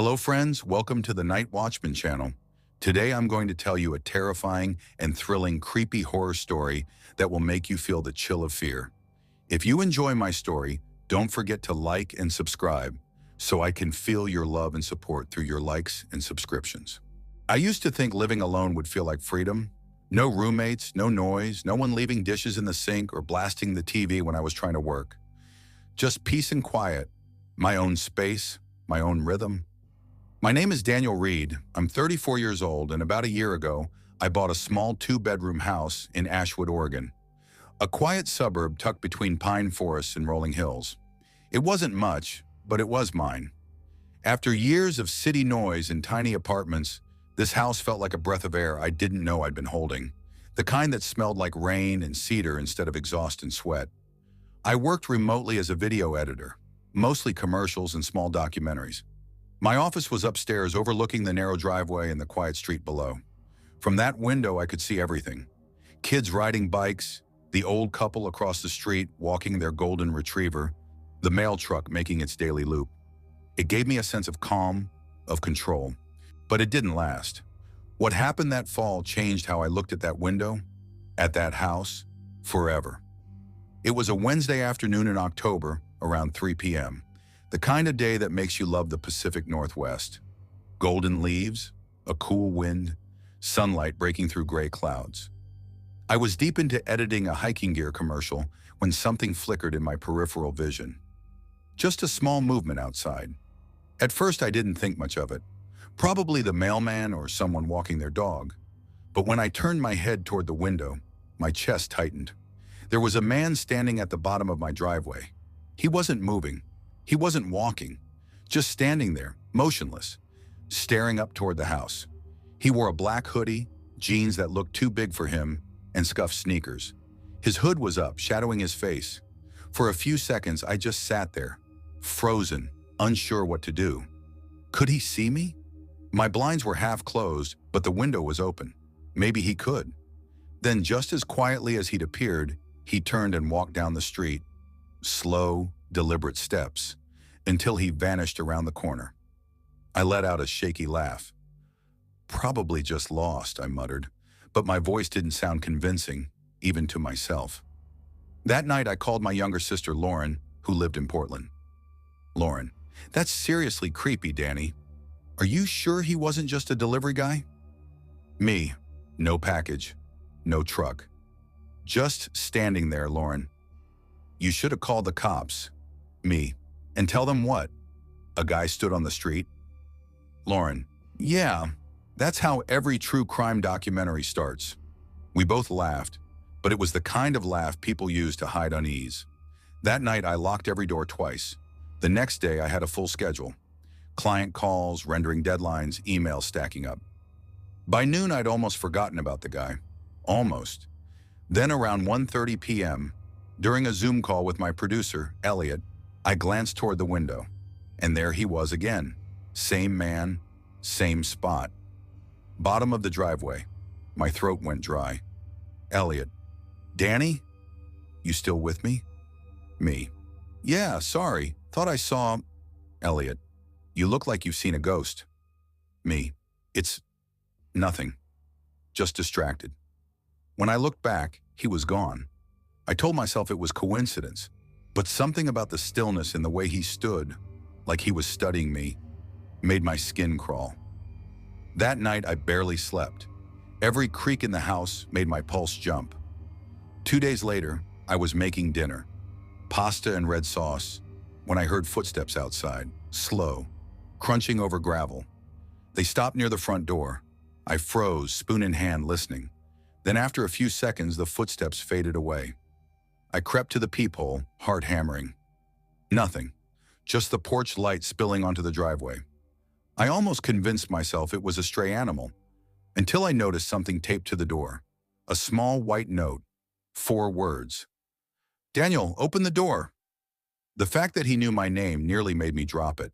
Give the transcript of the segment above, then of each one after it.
Hello friends, welcome to the Night Watchman channel. Today I'm going to tell you a terrifying and thrilling creepy horror story that will make you feel the chill of fear. If you enjoy my story, don't forget to like and subscribe so I can feel your love and support through your likes and subscriptions. I used to think living alone would feel like freedom. No roommates, no noise, no one leaving dishes in the sink or blasting the TV when I was trying to work. Just peace and quiet, my own space, my own rhythm. My name is Daniel Reed. I'm 34 years old, and about a year ago, I bought a small 2-bedroom house in Ashwood, Oregon, a quiet suburb tucked between pine forests and rolling hills. It wasn't much, but it was mine. After years of city noise and tiny apartments, this house felt like a breath of air I didn't know I'd been holding, the kind that smelled like rain and cedar instead of exhaust and sweat. I worked remotely as a video editor, mostly commercials and small documentaries. My office was upstairs overlooking the narrow driveway and the quiet street below. From that window, I could see everything. Kids riding bikes, the old couple across the street walking their golden retriever, the mail truck making its daily loop. It gave me a sense of calm, of control. But it didn't last. What happened that fall changed how I looked at that window, at that house, forever. It was a Wednesday afternoon in October, around 3 p.m. The kind of day that makes you love the Pacific Northwest. Golden leaves, a cool wind, sunlight breaking through gray clouds. I was deep into editing a hiking gear commercial when something flickered in my peripheral vision. Just a small movement outside. At first, I didn't think much of it. Probably the mailman or someone walking their dog. But when I turned my head toward the window, my chest tightened. There was a man standing at the bottom of my driveway. He wasn't moving. He wasn't walking, just standing there, motionless, staring up toward the house. He wore a black hoodie, jeans that looked too big for him, and scuffed sneakers. His hood was up, shadowing his face. For a few seconds, I just sat there, frozen, unsure what to do. Could he see me? My blinds were half closed, but the window was open. Maybe he could. Then, just as quietly as he'd appeared, he turned and walked down the street. Slow, deliberate steps, until he vanished around the corner. I let out a shaky laugh. Probably just lost, I muttered, but my voice didn't sound convincing, even to myself. That night, I called my younger sister, Lauren, who lived in Portland. Lauren, that's seriously creepy, Danny. Are you sure he wasn't just a delivery guy? Me, no package, no truck. Just standing there, Lauren. You should have called the cops. Me. And tell them what? A guy stood on the street? Lauren. Yeah, that's how every true crime documentary starts. We both laughed, but it was the kind of laugh people use to hide unease. That night, I locked every door twice. The next day, I had a full schedule. Client calls, rendering deadlines, emails stacking up. By noon, I'd almost forgotten about the guy. Almost. Then around 1:30 p.m., during a Zoom call with my producer, Elliot, I glanced toward the window, and there he was again. Same man, same spot. Bottom of the driveway. My throat went dry. Elliot. Danny? You still with me? Me. Yeah, sorry. Thought I saw... Elliot. You look like you've seen a ghost. Me. It's... nothing. Just distracted. When I looked back, he was gone. I told myself it was coincidence, but something about the stillness in the way he stood, like he was studying me, made my skin crawl. That night, I barely slept. Every creak in the house made my pulse jump. 2 days later, I was making dinner, pasta and red sauce, when I heard footsteps outside, slow, crunching over gravel. They stopped near the front door. I froze, spoon in hand, listening. Then after a few seconds, the footsteps faded away. I crept to the peephole, heart hammering. Nothing. Just the porch light spilling onto the driveway. I almost convinced myself it was a stray animal, until I noticed something taped to the door. A small white note. 4 words. Daniel, open the door. The fact that he knew my name nearly made me drop it.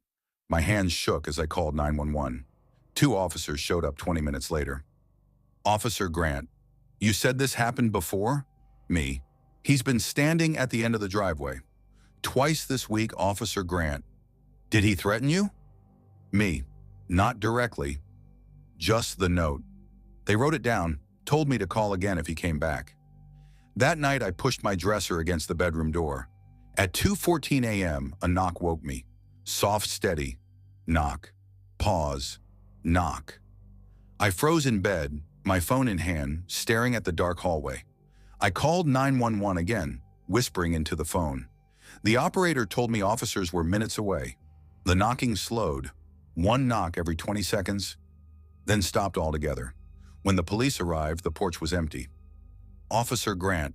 My hands shook as I called 911. 2 officers showed up 20 minutes later. Officer Grant. You said this happened before? Me. He's been standing at the end of the driveway. Twice this week, Officer Grant. Did he threaten you? Me. Not directly, just the note. They wrote it down, told me to call again if he came back. That night, I pushed my dresser against the bedroom door. At 2:14 a.m., a knock woke me. Soft, steady. Knock. Pause. Knock. I froze in bed, my phone in hand, staring at the dark hallway. I called 911 again, whispering into the phone. The operator told me officers were minutes away. The knocking slowed, one knock every 20 seconds, then stopped altogether. When the police arrived, the porch was empty. Officer Grant,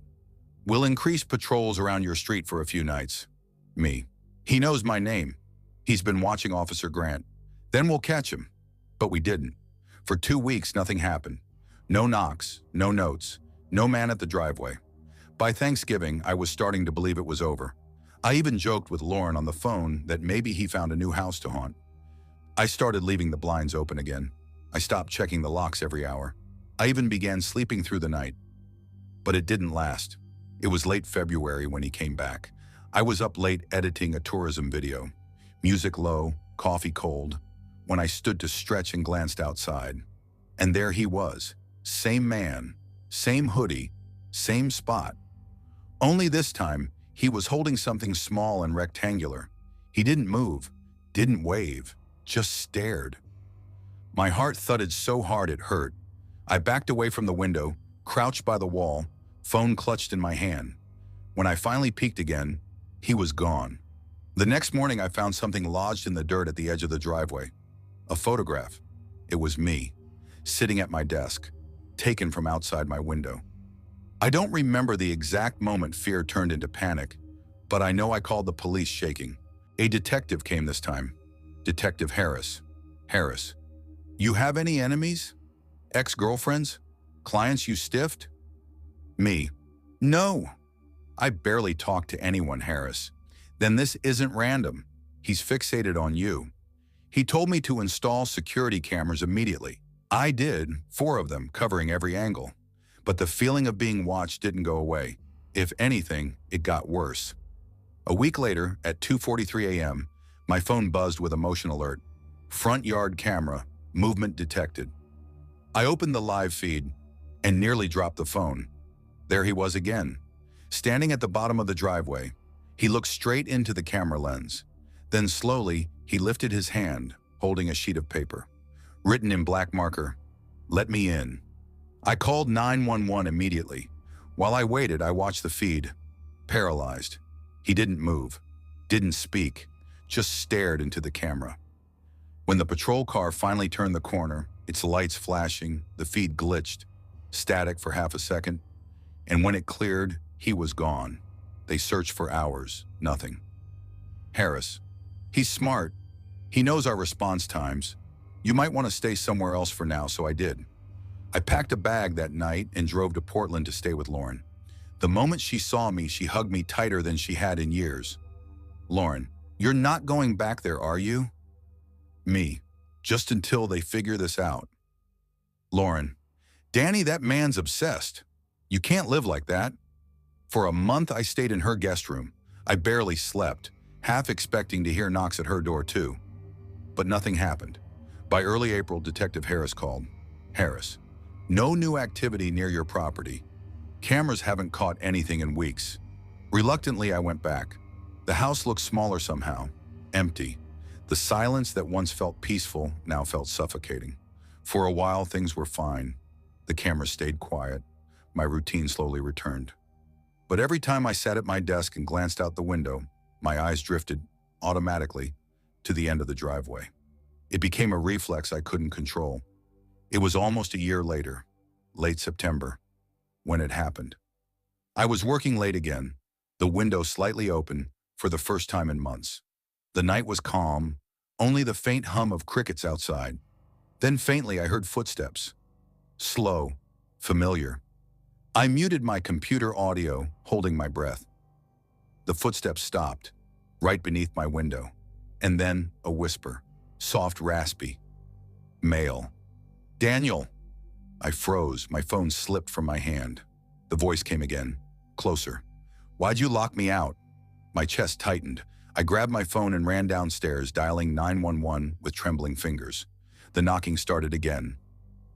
we'll increase patrols around your street for a few nights. Me. He knows my name. He's been watching Officer Grant. Then we'll catch him. But we didn't. For 2 weeks, nothing happened. No knocks, no notes, no man at the driveway. By Thanksgiving, I was starting to believe it was over. I even joked with Lauren on the phone that maybe he found a new house to haunt. I started leaving the blinds open again. I stopped checking the locks every hour. I even began sleeping through the night. But it didn't last. It was late February when he came back. I was up late editing a tourism video. Music low, coffee cold, when I stood to stretch and glanced outside. And there he was. Same man, same hoodie, same spot. Only this time, he was holding something small and rectangular. He didn't move, didn't wave, just stared. My heart thudded so hard it hurt. I backed away from the window, crouched by the wall, phone clutched in my hand. When I finally peeked again, he was gone. The next morning, I found something lodged in the dirt at the edge of the driveway. A photograph. It was me, sitting at my desk, taken from outside my window. I don't remember the exact moment fear turned into panic, but I know I called the police shaking. A detective came this time. Detective Harris. Harris, you have any enemies? Ex-girlfriends? Clients you stiffed? Me. No. I barely talk to anyone, Harris. Then this isn't random. He's fixated on you. He told me to install security cameras immediately. I did, 4 of them, covering every angle. But the feeling of being watched didn't go away. If anything, it got worse. A week later, at 2:43 a.m., my phone buzzed with a motion alert. Front yard camera, movement detected. I opened the live feed and nearly dropped the phone. There he was again, standing at the bottom of the driveway. He looked straight into the camera lens. Then slowly, he lifted his hand, holding a sheet of paper. Written in black marker, "Let me in." I called 911 immediately. While I waited, I watched the feed. Paralyzed. He didn't move, didn't speak, just stared into the camera. When the patrol car finally turned the corner, its lights flashing, the feed glitched, static for half a second, and when it cleared, he was gone. They searched for hours, nothing. Harris. He's smart. He knows our response times. You might want to stay somewhere else for now, so I did. I packed a bag that night and drove to Portland to stay with Lauren. The moment she saw me, she hugged me tighter than she had in years. Lauren, you're not going back there, are you? Me, just until they figure this out. Lauren, Danny, that man's obsessed. You can't live like that. For a month, I stayed in her guest room. I barely slept, half expecting to hear knocks at her door too. But nothing happened. By early April, Detective Harris called. Harris, no new activity near your property. Cameras haven't caught anything in weeks. Reluctantly, I went back. The house looked smaller somehow, empty. The silence that once felt peaceful now felt suffocating. For a while, things were fine. The cameras stayed quiet. My routine slowly returned. But every time I sat at my desk and glanced out the window, my eyes drifted, automatically, to the end of the driveway. It became a reflex I couldn't control. It was almost a year later, late September, when it happened. I was working late again, the window slightly open for the first time in months. The night was calm, only the faint hum of crickets outside. Then faintly I heard footsteps. Slow, familiar. I muted my computer audio, holding my breath. The footsteps stopped, right beneath my window. And then a whisper, soft, raspy. Male. Daniel. I froze, my phone slipped from my hand. The voice came again, closer. Why'd you lock me out? My chest tightened. I grabbed my phone and ran downstairs, dialing 911 with trembling fingers. The knocking started again.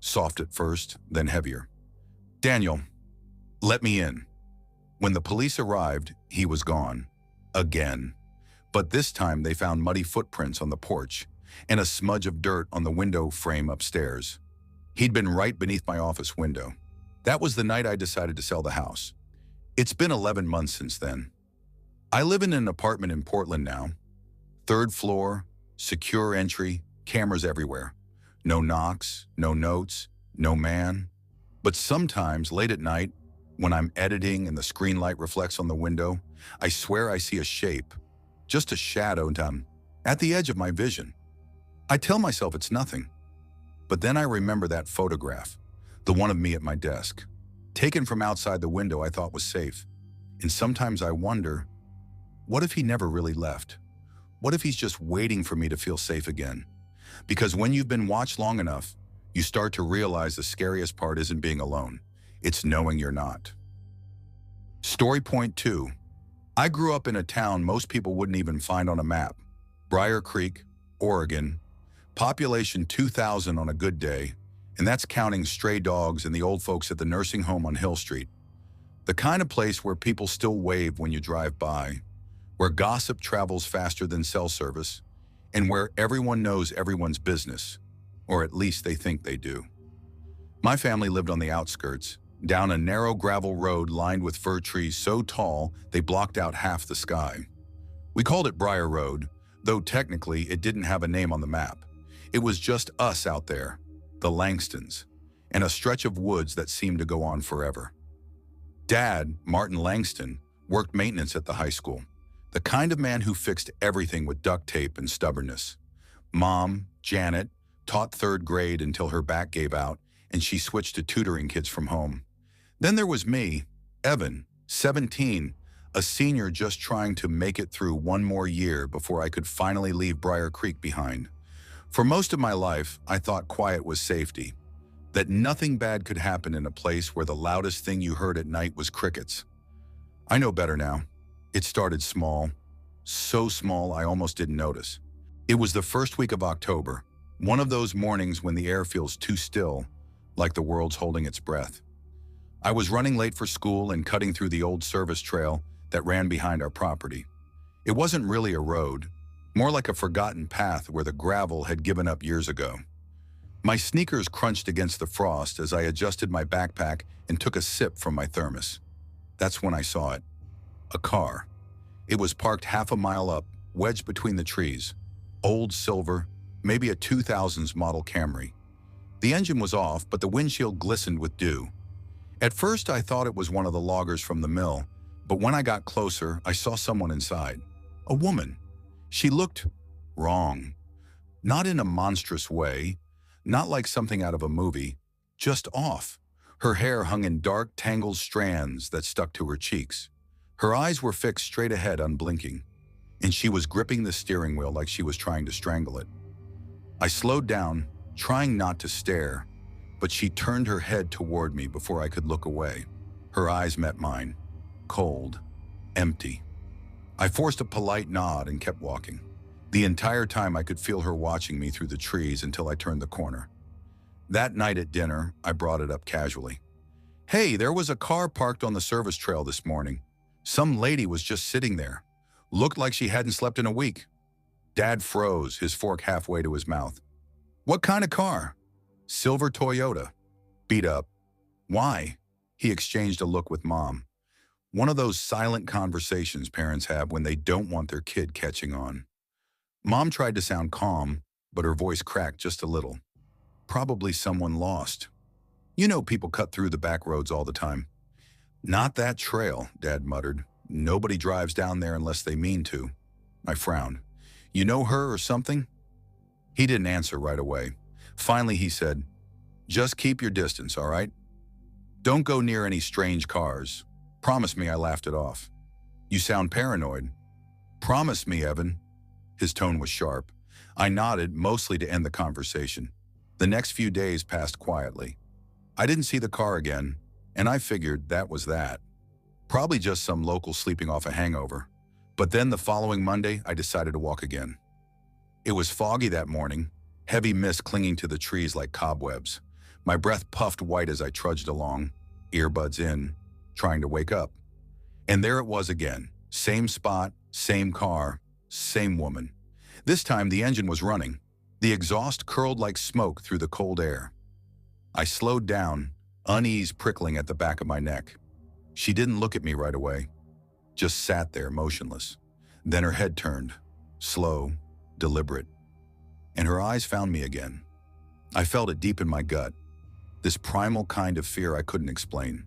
Soft at first, then heavier. "Daniel, let me in." When the police arrived, he was gone. Again. But this time they found muddy footprints on the porch and a smudge of dirt on the window frame upstairs. He'd been right beneath my office window. That was the night I decided to sell the house. It's been 11 months since then. I live in an apartment in Portland now. 3rd floor, secure entry, cameras everywhere. No knocks, no notes, no man. But sometimes, late at night, when I'm editing and the screen light reflects on the window, I swear I see a shape, just a shadow down at the edge of my vision. I tell myself it's nothing. But then I remember that photograph, the one of me at my desk, taken from outside the window I thought was safe. And sometimes I wonder, what if he never really left? What if he's just waiting for me to feel safe again? Because when you've been watched long enough, you start to realize the scariest part isn't being alone. It's knowing you're not. Story point 2. I grew up in a town most people wouldn't even find on a map. Briar Creek, Oregon. Population 2,000 on a good day, and that's counting stray dogs and the old folks at the nursing home on Hill Street. The kind of place where people still wave when you drive by, where gossip travels faster than cell service, and where everyone knows everyone's business, or at least they think they do. My family lived on the outskirts, down a narrow gravel road lined with fir trees so tall they blocked out half the sky. We called it Briar Road, though technically it didn't have a name on the map. It was just us out there, the Langstons, and a stretch of woods that seemed to go on forever. Dad, Martin Langston, worked maintenance at the high school, the kind of man who fixed everything with duct tape and stubbornness. Mom, Janet, taught 3rd grade until her back gave out and she switched to tutoring kids from home. Then there was me, Evan, 17, a senior just trying to make it through one more year before I could finally leave Briar Creek behind. For most of my life, I thought quiet was safety, that nothing bad could happen in a place where the loudest thing you heard at night was crickets. I know better now. It started small, so small I almost didn't notice. It was the first week of October, one of those mornings when the air feels too still, like the world's holding its breath. I was running late for school and cutting through the old service trail that ran behind our property. It wasn't really a road, more like a forgotten path where the gravel had given up years ago. My sneakers crunched against the frost as I adjusted my backpack and took a sip from my thermos. That's when I saw it. A car. It was parked half a mile up, wedged between the trees. Old silver, maybe a 2000s model Camry. The engine was off, but the windshield glistened with dew. At first, I thought it was one of the loggers from the mill, but when I got closer, I saw someone inside. A woman. She looked wrong. Not in a monstrous way, not like something out of a movie, just off. Her hair hung in dark, tangled strands that stuck to her cheeks. Her eyes were fixed straight ahead, unblinking, and she was gripping the steering wheel like she was trying to strangle it. I slowed down, trying not to stare, but she turned her head toward me before I could look away. Her eyes met mine, cold, empty. I forced a polite nod and kept walking. The entire time I could feel her watching me through the trees until I turned the corner. That night at dinner, I brought it up casually. "Hey, there was a car parked on the service trail this morning. Some lady was just sitting there. Looked like she hadn't slept in a week." Dad froze, his fork halfway to his mouth. "What kind of car?" "Silver Toyota." "Beat up." "Why?" He exchanged a look with Mom. One of those silent conversations parents have when they don't want their kid catching on. Mom tried to sound calm, but her voice cracked just a little. "Probably someone lost. You know people cut through the back roads all the time." "Not that trail," Dad muttered. "Nobody drives down there unless they mean to." I frowned. "You know her or something?" He didn't answer right away. Finally, he said, "Just keep your distance, all right? Don't go near any strange cars." "Promise me," I laughed it off. "You sound paranoid." "Promise me, Evan." His tone was sharp. I nodded, mostly to end the conversation. The next few days passed quietly. I didn't see the car again, and I figured that was that. Probably just some local sleeping off a hangover. But then the following Monday, I decided to walk again. It was foggy that morning, heavy mist clinging to the trees like cobwebs. My breath puffed white as I trudged along, earbuds in, trying to wake up. And there it was again. Same spot, same car, same woman. This time the engine was running. The exhaust curled like smoke through the cold air. I slowed down, unease prickling at the back of my neck. She didn't look at me right away, just sat there motionless. Then her head turned, slow, deliberate, and her eyes found me again. I felt it deep in my gut, this primal kind of fear I couldn't explain.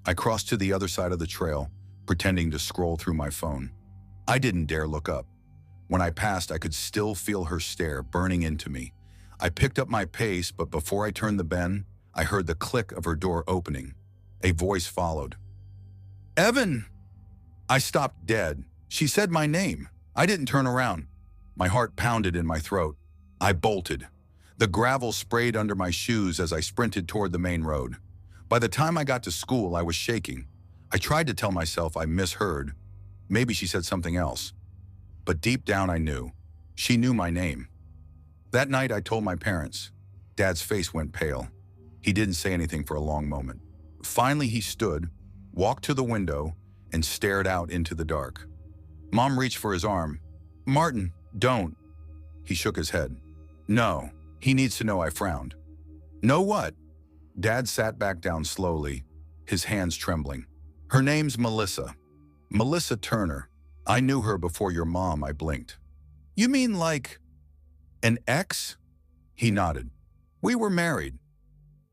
I crossed to the other side of the trail, pretending to scroll through my phone. I didn't dare look up. When I passed, I could still feel her stare burning into me. I picked up my pace, but before I turned the bend, I heard the click of her door opening. A voice followed. "Evan!" I stopped dead. She said my name. I didn't turn around. My heart pounded in my throat. I bolted. The gravel sprayed under my shoes as I sprinted toward the main road. By the time I got to school, I was shaking. I tried to tell myself I misheard. Maybe she said something else. But deep down I knew. She knew my name. That night I told my parents. Dad's face went pale. He didn't say anything for a long moment. Finally he stood, walked to the window, and stared out into the dark. Mom reached for his arm. "Martin, don't." He shook his head. "No, he needs to know," I frowned. "Know what?" Dad sat back down slowly, his hands trembling. "Her name's Melissa. Melissa Turner. I knew her before your mom," I blinked. "You mean like an ex?" He nodded. "We were married."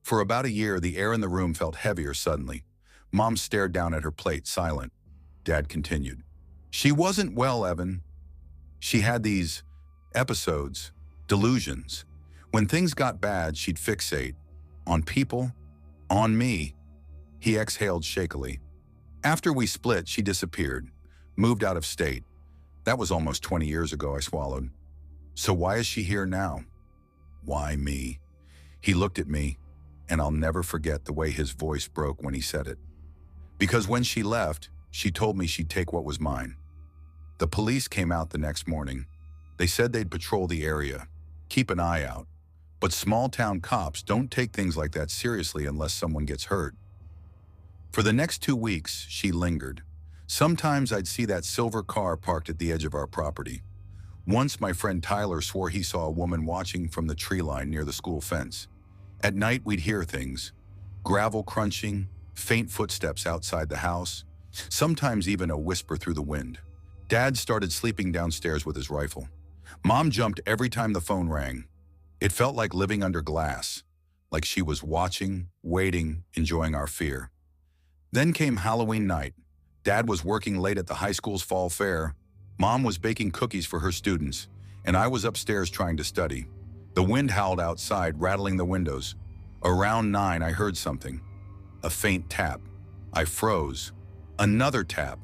For about a year, the air in the room felt heavier suddenly. Mom stared down at her plate, silent. Dad continued. "She wasn't well, Evan. She had these episodes, delusions. When things got bad, she'd fixate. On people, on me." He exhaled shakily. "After we split, she disappeared, moved out of state. That was almost 20 years ago," I swallowed. "So why is she here now?" "Why me?" He looked at me, and I'll never forget the way his voice broke when he said it. "Because when she left, she told me she'd take what was mine." The police came out the next morning. They said they'd patrol the area, keep an eye out. But small-town cops don't take things like that seriously unless someone gets hurt. For the next 2 weeks, she lingered. Sometimes I'd see that silver car parked at the edge of our property. Once my friend Tyler swore he saw a woman watching from the tree line near the school fence. At night we'd hear things. Gravel crunching, faint footsteps outside the house, sometimes even a whisper through the wind. Dad started sleeping downstairs with his rifle. Mom jumped every time the phone rang. It felt like living under glass, like she was watching, waiting, enjoying our fear. Then came Halloween night. Dad was working late at the high school's fall fair. Mom was baking cookies for her students, and I was upstairs trying to study. The wind howled outside, rattling the windows. Around 9, I heard something. A faint tap. I froze. Another tap.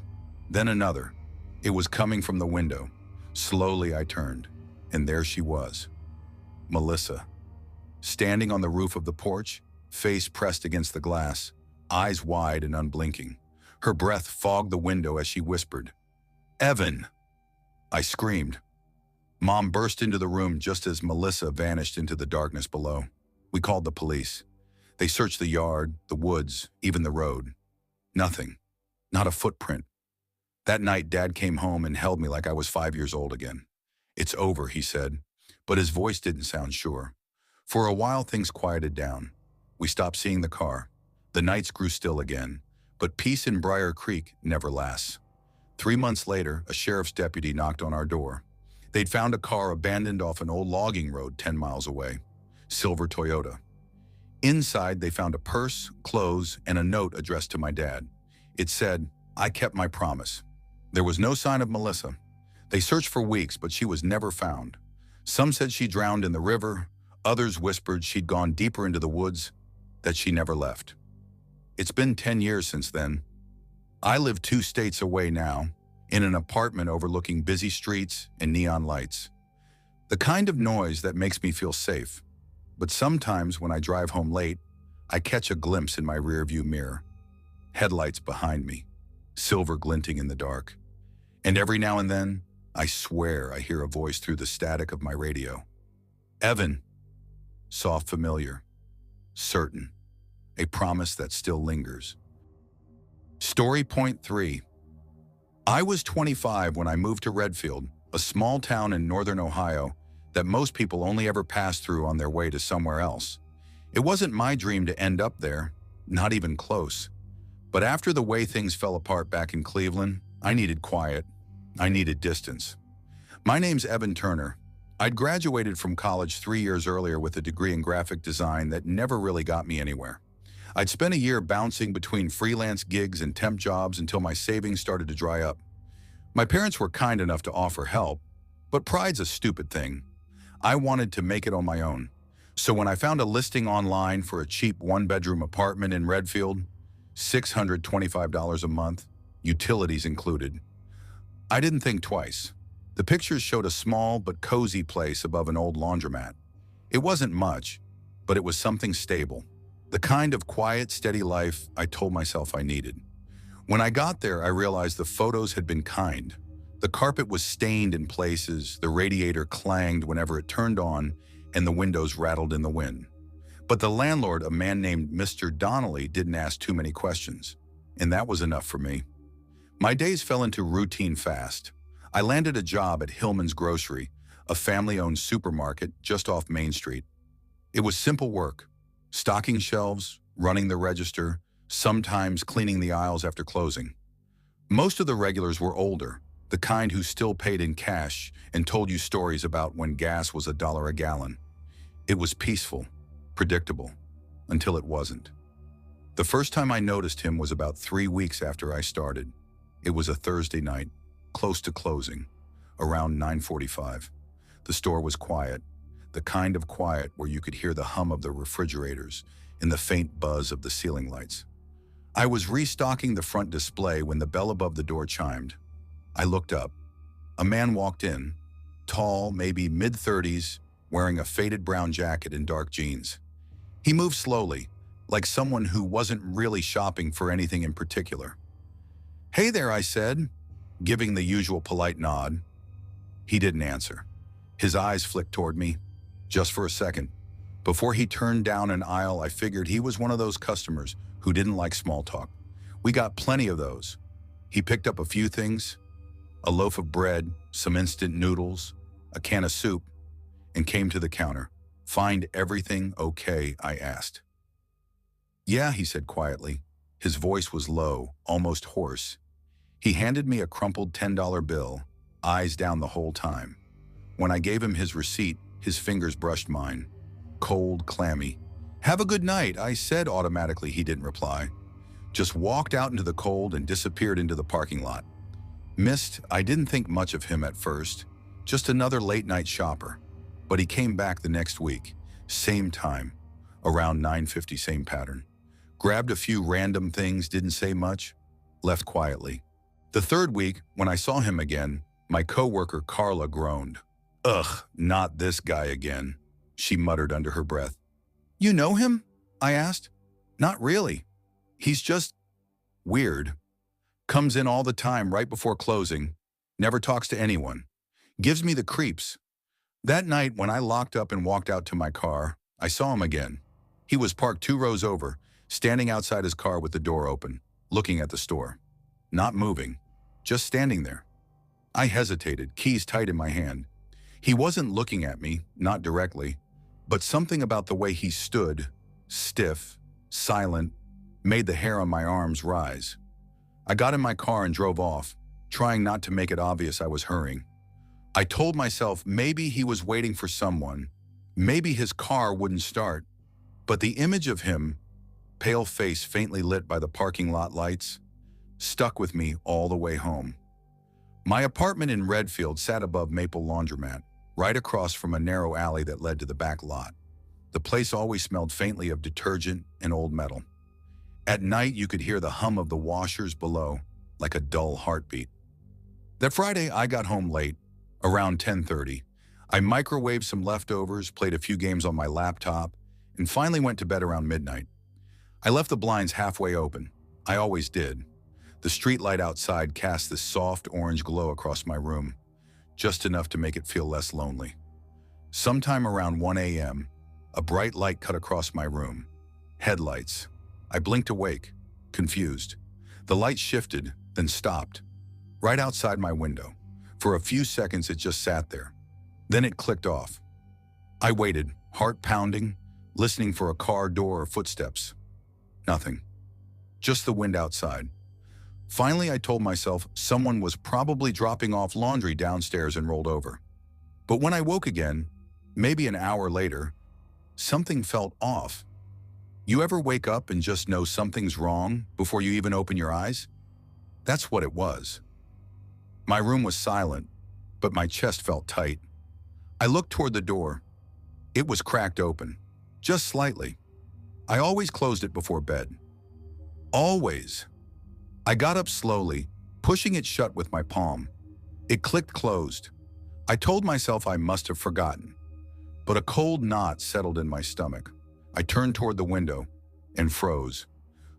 Then another. It was coming from the window. Slowly I turned, and there she was. Melissa. Standing on the roof of the porch, face pressed against the glass, eyes wide and unblinking. Her breath fogged the window as she whispered, "Evan!" I screamed. Mom burst into the room just as Melissa vanished into the darkness below. We called the police. They searched the yard, the woods, even the road. Nothing. Not a footprint. That night, Dad came home and held me like I was 5 years old again. "It's over," he said, but his voice didn't sound sure. For a while, things quieted down. We stopped seeing the car. The nights grew still again, but peace in Briar Creek never lasts. 3 months later, a sheriff's deputy knocked on our door. They'd found a car abandoned off an old logging road 10 miles away. Silver Toyota. Inside, they found a purse, clothes, and a note addressed to my dad. It said, "I kept my promise." There was no sign of Melissa. They searched for weeks, but she was never found. Some said she drowned in the river. Others whispered she'd gone deeper into the woods, that she never left. It's been 10 years since then. I live 2 states away now, in an apartment overlooking busy streets and neon lights. The kind of noise that makes me feel safe. But sometimes when I drive home late, I catch a glimpse in my rearview mirror. Headlights behind me, silver glinting in the dark. And every now and then, I swear I hear a voice through the static of my radio. Evan, soft, familiar, certain, a promise that still lingers. Story point 3. I was 25 when I moved to Redfield, a small town in northern Ohio that most people only ever pass through on their way to somewhere else. It wasn't my dream to end up there, not even close. But after the way things fell apart back in Cleveland, I needed quiet. I needed distance. My name's Evan Turner. I'd graduated from college 3 years earlier with a degree in graphic design that never really got me anywhere. I'd spent a year bouncing between freelance gigs and temp jobs until my savings started to dry up. My parents were kind enough to offer help, but pride's a stupid thing. I wanted to make it on my own. So when I found a listing online for a cheap one-bedroom apartment in Redfield, $625 a month, utilities included, I didn't think twice. The pictures showed a small but cozy place above an old laundromat. It wasn't much, but it was something stable. The kind of quiet, steady life I told myself I needed. When I got there, I realized the photos had been kind. The carpet was stained in places, the radiator clanged whenever it turned on, and the windows rattled in the wind. But the landlord, a man named Mr. Donnelly, didn't ask too many questions, and that was enough for me. My days fell into routine fast. I landed a job at Hillman's Grocery, a family-owned supermarket just off Main Street. It was simple work. Stocking shelves, running the register, sometimes cleaning the aisles after closing. Most of the regulars were older, the kind who still paid in cash and told you stories about when gas was $1 a gallon. It was peaceful, predictable, until it wasn't. The first time I noticed him was about 3 weeks after I started. It was a Thursday night, close to closing, around 9:45. The store was quiet, the kind of quiet where you could hear the hum of the refrigerators and the faint buzz of the ceiling lights. I was restocking the front display when the bell above the door chimed. I looked up. A man walked in, tall, maybe mid-30s, wearing a faded brown jacket and dark jeans. He moved slowly, like someone who wasn't really shopping for anything in particular. "Hey there," I said, giving the usual polite nod. He didn't answer. His eyes flicked toward me, just for a second. Before he turned down an aisle, I figured he was one of those customers who didn't like small talk. We got plenty of those. He picked up a few things, a loaf of bread, some instant noodles, a can of soup, and came to the counter. "Find everything okay?" I asked. "Yeah," he said quietly. His voice was low, almost hoarse. He handed me a crumpled $10 bill, eyes down the whole time. When I gave him his receipt, his fingers brushed mine. Cold, clammy. "Have a good night," I said automatically. He didn't reply. Just walked out into the cold and disappeared into the parking lot. I didn't think much of him at first. Just another late-night shopper. But he came back the next week. Same time. Around 9:50, same pattern. Grabbed a few random things, didn't say much. Left quietly. The third week, when I saw him again, my coworker Carla groaned. "Ugh, not this guy again," she muttered under her breath. "You know him?" I asked. "Not really. He's just weird. Comes in all the time right before closing. Never talks to anyone. Gives me the creeps." That night, when I locked up and walked out to my car, I saw him again. He was parked 2 rows over, standing outside his car with the door open, looking at the store. Not moving, just standing there. I hesitated, keys tight in my hand. He wasn't looking at me, not directly, but something about the way he stood, stiff, silent, made the hair on my arms rise. I got in my car and drove off, trying not to make it obvious I was hurrying. I told myself maybe he was waiting for someone, maybe his car wouldn't start, but the image of him, pale face faintly lit by the parking lot lights, stuck with me all the way home. My apartment in Redfield sat above Maple Laundromat, right across from a narrow alley that led to the back lot. The place always smelled faintly of detergent and old metal. At night, you could hear the hum of the washers below, like a dull heartbeat. That Friday, I got home late, around 10:30. I microwaved some leftovers, played a few games on my laptop, and finally went to bed around midnight. I left the blinds halfway open. I always did. The streetlight outside cast this soft orange glow across my room, just enough to make it feel less lonely. Sometime around 1 a.m., a bright light cut across my room. Headlights. I blinked awake, confused. The light shifted, then stopped, right outside my window. For a few seconds, it just sat there. Then it clicked off. I waited, heart pounding, listening for a car door or footsteps. Nothing. Just the wind outside. Finally, I told myself someone was probably dropping off laundry downstairs and rolled over. But when I woke again, maybe an hour later, something felt off. You ever wake up and just know something's wrong before you even open your eyes? That's what it was. My room was silent, but my chest felt tight. I looked toward the door. It was cracked open, just slightly. I always closed it before bed. Always. I got up slowly, pushing it shut with my palm. It clicked closed. I told myself I must have forgotten, but a cold knot settled in my stomach. I turned toward the window and froze.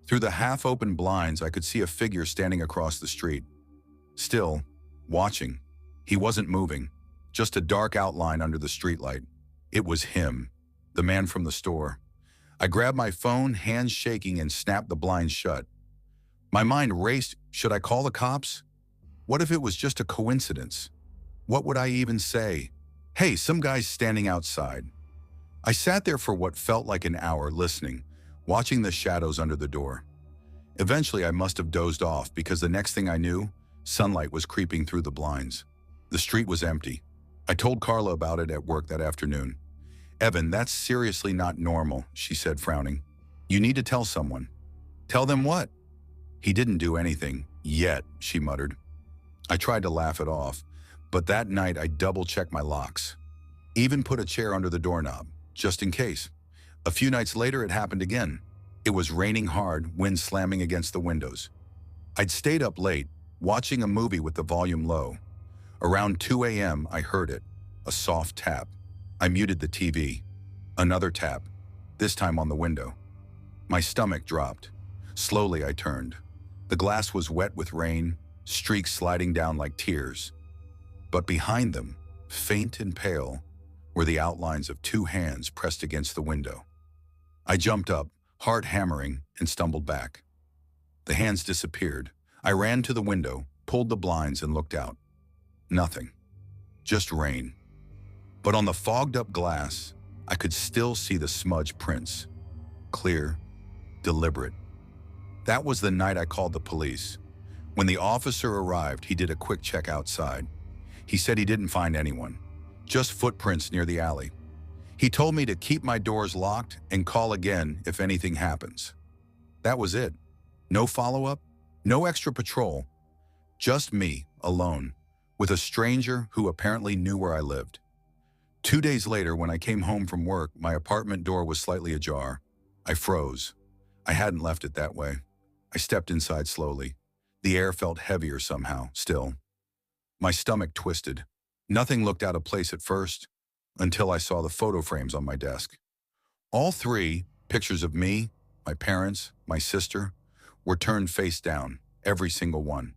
Through the half-open blinds, I could see a figure standing across the street. Still, watching. He wasn't moving, just a dark outline under the streetlight. It was him, the man from the store. I grabbed my phone, hands shaking, and snapped the blinds shut. My mind raced. Should I call the cops? What if it was just a coincidence? What would I even say? Hey, some guy's standing outside. I sat there for what felt like an hour listening, watching the shadows under the door. Eventually, I must have dozed off because the next thing I knew, sunlight was creeping through the blinds. The street was empty. I told Carla about it at work that afternoon. Evan, that's seriously not normal, she said, frowning. You need to tell someone. Tell them what? He didn't do anything, yet, she muttered. I tried to laugh it off, but that night I double-checked my locks. Even put a chair under the doorknob, just in case. A few nights later, it happened again. It was raining hard, wind slamming against the windows. I'd stayed up late, watching a movie with the volume low. Around 2 a.m., I heard it, a soft tap. I muted the TV. Another tap, this time on the window. My stomach dropped. Slowly, I turned. The glass was wet with rain, streaks sliding down like tears. But behind them, faint and pale, were the outlines of two hands pressed against the window. I jumped up, heart hammering, and stumbled back. The hands disappeared. I ran to the window, pulled the blinds, and looked out. Nothing. Just rain. But on the fogged-up glass, I could still see the smudge prints. Clear, deliberate. That was the night I called the police. When the officer arrived, he did a quick check outside. He said he didn't find anyone, just footprints near the alley. He told me to keep my doors locked and call again if anything happens. That was it. No follow-up, no extra patrol. Just me, alone, with a stranger who apparently knew where I lived. 2 days later, when I came home from work, my apartment door was slightly ajar. I froze. I hadn't left it that way. I stepped inside slowly. The air felt heavier somehow, still. My stomach twisted. Nothing looked out of place at first, until I saw the photo frames on my desk. All three, pictures of me, my parents, my sister, were turned face down, every single one.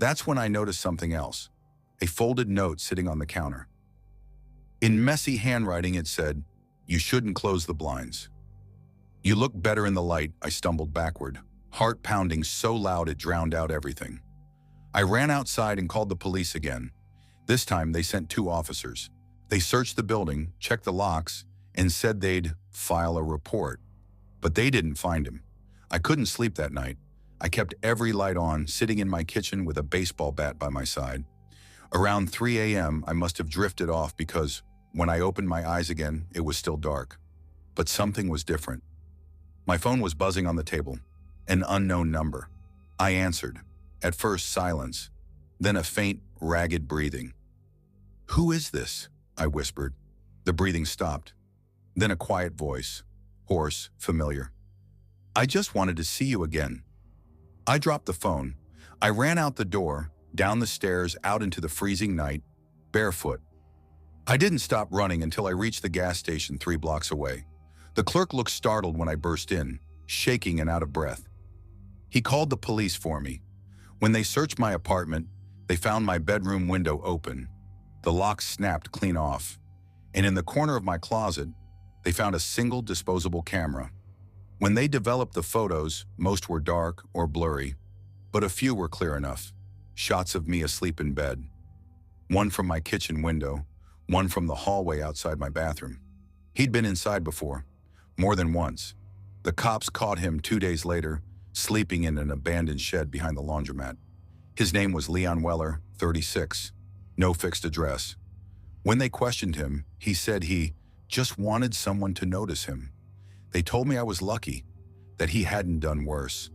That's when I noticed something else, a folded note sitting on the counter. In messy handwriting, it said, "You shouldn't close the blinds." "You look better in the light," I stumbled backward, heart pounding so loud it drowned out everything. I ran outside and called the police again. This time, they sent 2 officers. They searched the building, checked the locks, and said they'd file a report. But they didn't find him. I couldn't sleep that night. I kept every light on, sitting in my kitchen with a baseball bat by my side. Around 3 a.m., I must have drifted off because when I opened my eyes again, it was still dark. But something was different. My phone was buzzing on the table. An unknown number. I answered. At first, silence. Then a faint, ragged breathing. "Who is this?" I whispered. The breathing stopped. Then a quiet voice. Hoarse, familiar. "I just wanted to see you again." I dropped the phone. I ran out the door, down the stairs, out into the freezing night, barefoot. I didn't stop running until I reached the gas station 3 blocks away. The clerk looked startled when I burst in, shaking and out of breath. He called the police for me. When they searched my apartment, they found my bedroom window open. The lock snapped clean off. And in the corner of my closet, they found a single disposable camera. When they developed the photos, most were dark or blurry, but a few were clear enough. Shots of me asleep in bed. One from my kitchen window, one from the hallway outside my bathroom. He'd been inside before, more than once. The cops caught him 2 days later, sleeping in an abandoned shed behind the laundromat. His name was Leon Weller, 36. No fixed address. When they questioned him, he said he just wanted someone to notice him. They told me I was lucky, that he hadn't done worse.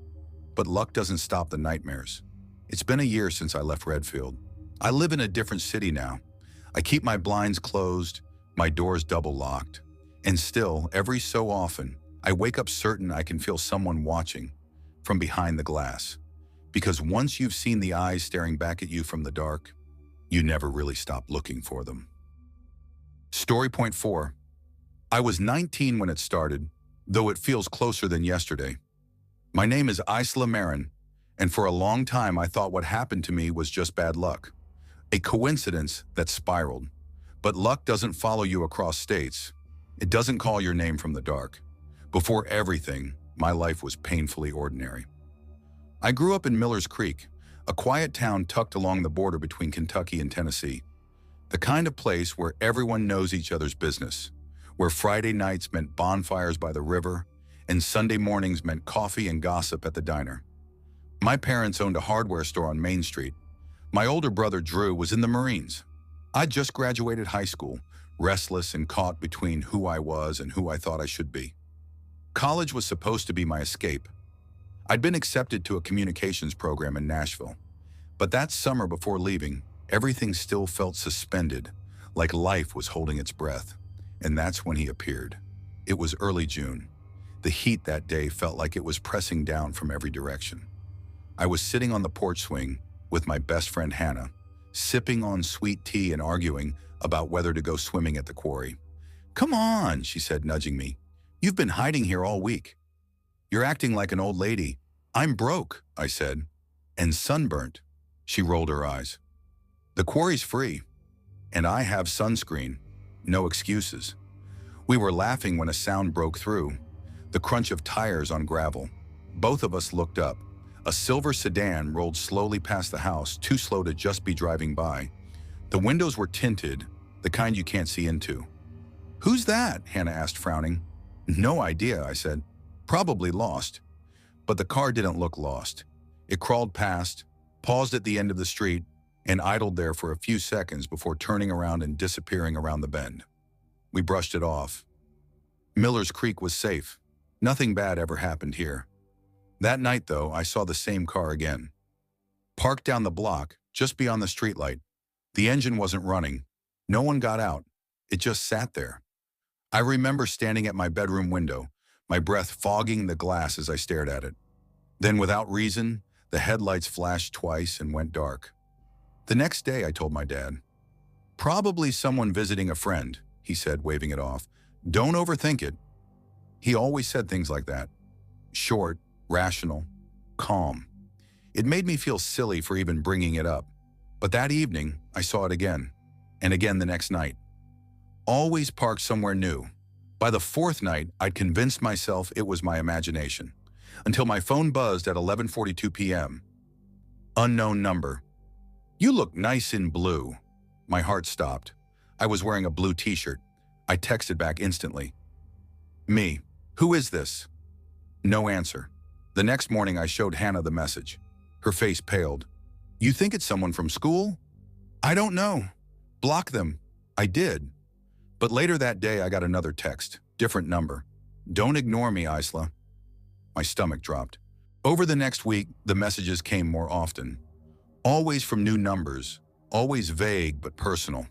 But luck doesn't stop the nightmares. It's been a year since I left Redfield. I live in a different city now. I keep my blinds closed, my doors double locked. And still, every so often, I wake up certain I can feel someone watching from behind the glass. Because once you've seen the eyes staring back at you from the dark, you never really stop looking for them. Story point 4. I was 19 when it started, though it feels closer than yesterday. My name is Isla Marin, and for a long time I thought what happened to me was just bad luck. A coincidence that spiraled. But luck doesn't follow you across states. It doesn't call your name from the dark. Before everything, my life was painfully ordinary. I grew up in Miller's Creek, a quiet town tucked along the border between Kentucky and Tennessee. The kind of place where everyone knows each other's business, where Friday nights meant bonfires by the river, and Sunday mornings meant coffee and gossip at the diner. My parents owned a hardware store on Main Street. My older brother, Drew, was in the Marines. I'd just graduated high school, restless and caught between who I was and who I thought I should be. College was supposed to be my escape. I'd been accepted to a communications program in Nashville. But that summer before leaving, everything still felt suspended, like life was holding its breath. And that's when he appeared. It was early June. The heat that day felt like it was pressing down from every direction. I was sitting on the porch swing with my best friend Hannah, sipping on sweet tea and arguing about whether to go swimming at the quarry. "Come on," she said, nudging me. "You've been hiding here all week." "You're acting like an old lady." "I'm broke," I said. "And sunburnt." She rolled her eyes. "The quarry's free, and I have sunscreen. No excuses." We were laughing when a sound broke through, the crunch of tires on gravel. Both of us looked up. A silver sedan rolled slowly past the house, too slow to just be driving by. The windows were tinted, the kind you can't see into. "Who's that?" Hannah asked, frowning. "No idea," I said. "Probably lost." But the car didn't look lost. It crawled past, paused at the end of the street, and idled there for a few seconds before turning around and disappearing around the bend. We brushed it off. Miller's Creek was safe. Nothing bad ever happened here. That night, though, I saw the same car again. Parked down the block, just beyond the streetlight. The engine wasn't running. No one got out. It just sat there. I remember standing at my bedroom window, my breath fogging the glass as I stared at it. Then, without reason, the headlights flashed twice and went dark. The next day, I told my dad. "Probably someone visiting a friend," he said, waving it off. "Don't overthink it." He always said things like that. Short, rational, calm. It made me feel silly for even bringing it up. But that evening, I saw it again, and again the next night. Always parked somewhere new. By the fourth night, I'd convinced myself it was my imagination, until my phone buzzed at 11:42 p.m. Unknown number. "You look nice in blue." My heart stopped. I was wearing a blue t-shirt. I texted back instantly. "Me. Who is this?" No answer. The next morning, I showed Hannah the message. Her face paled. "You think it's someone from school?" "I don't know. Block them." I did. But later that day, I got another text. Different number. "Don't ignore me, Isla." My stomach dropped. Over the next week, the messages came more often. Always from new numbers. Always vague but personal.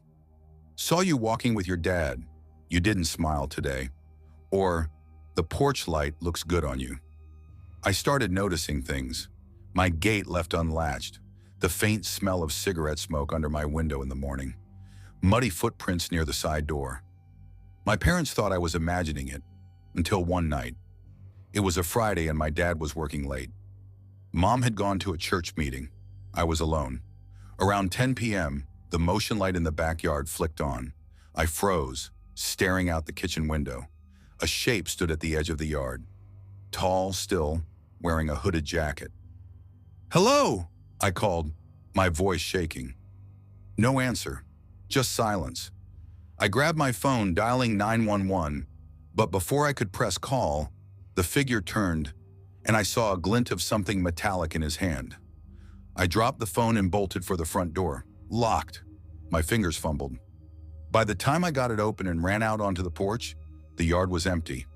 "Saw you walking with your dad. You didn't smile today." Or, "The porch light looks good on you." I started noticing things. My gate left unlatched. The faint smell of cigarette smoke under my window in the morning. Muddy footprints near the side door. My parents thought I was imagining it, until one night. It was a Friday and my dad was working late. Mom had gone to a church meeting. I was alone. Around 10 p.m., the motion light in the backyard flicked on. I froze, staring out the kitchen window. A shape stood at the edge of the yard. Tall, still, wearing a hooded jacket. "Hello!" I called, my voice shaking. No answer, just silence. I grabbed my phone, dialing 911, but before I could press call, the figure turned, and I saw a glint of something metallic in his hand. I dropped the phone and bolted for the front door. Locked. My fingers fumbled. By the time I got it open and ran out onto the porch, the yard was empty.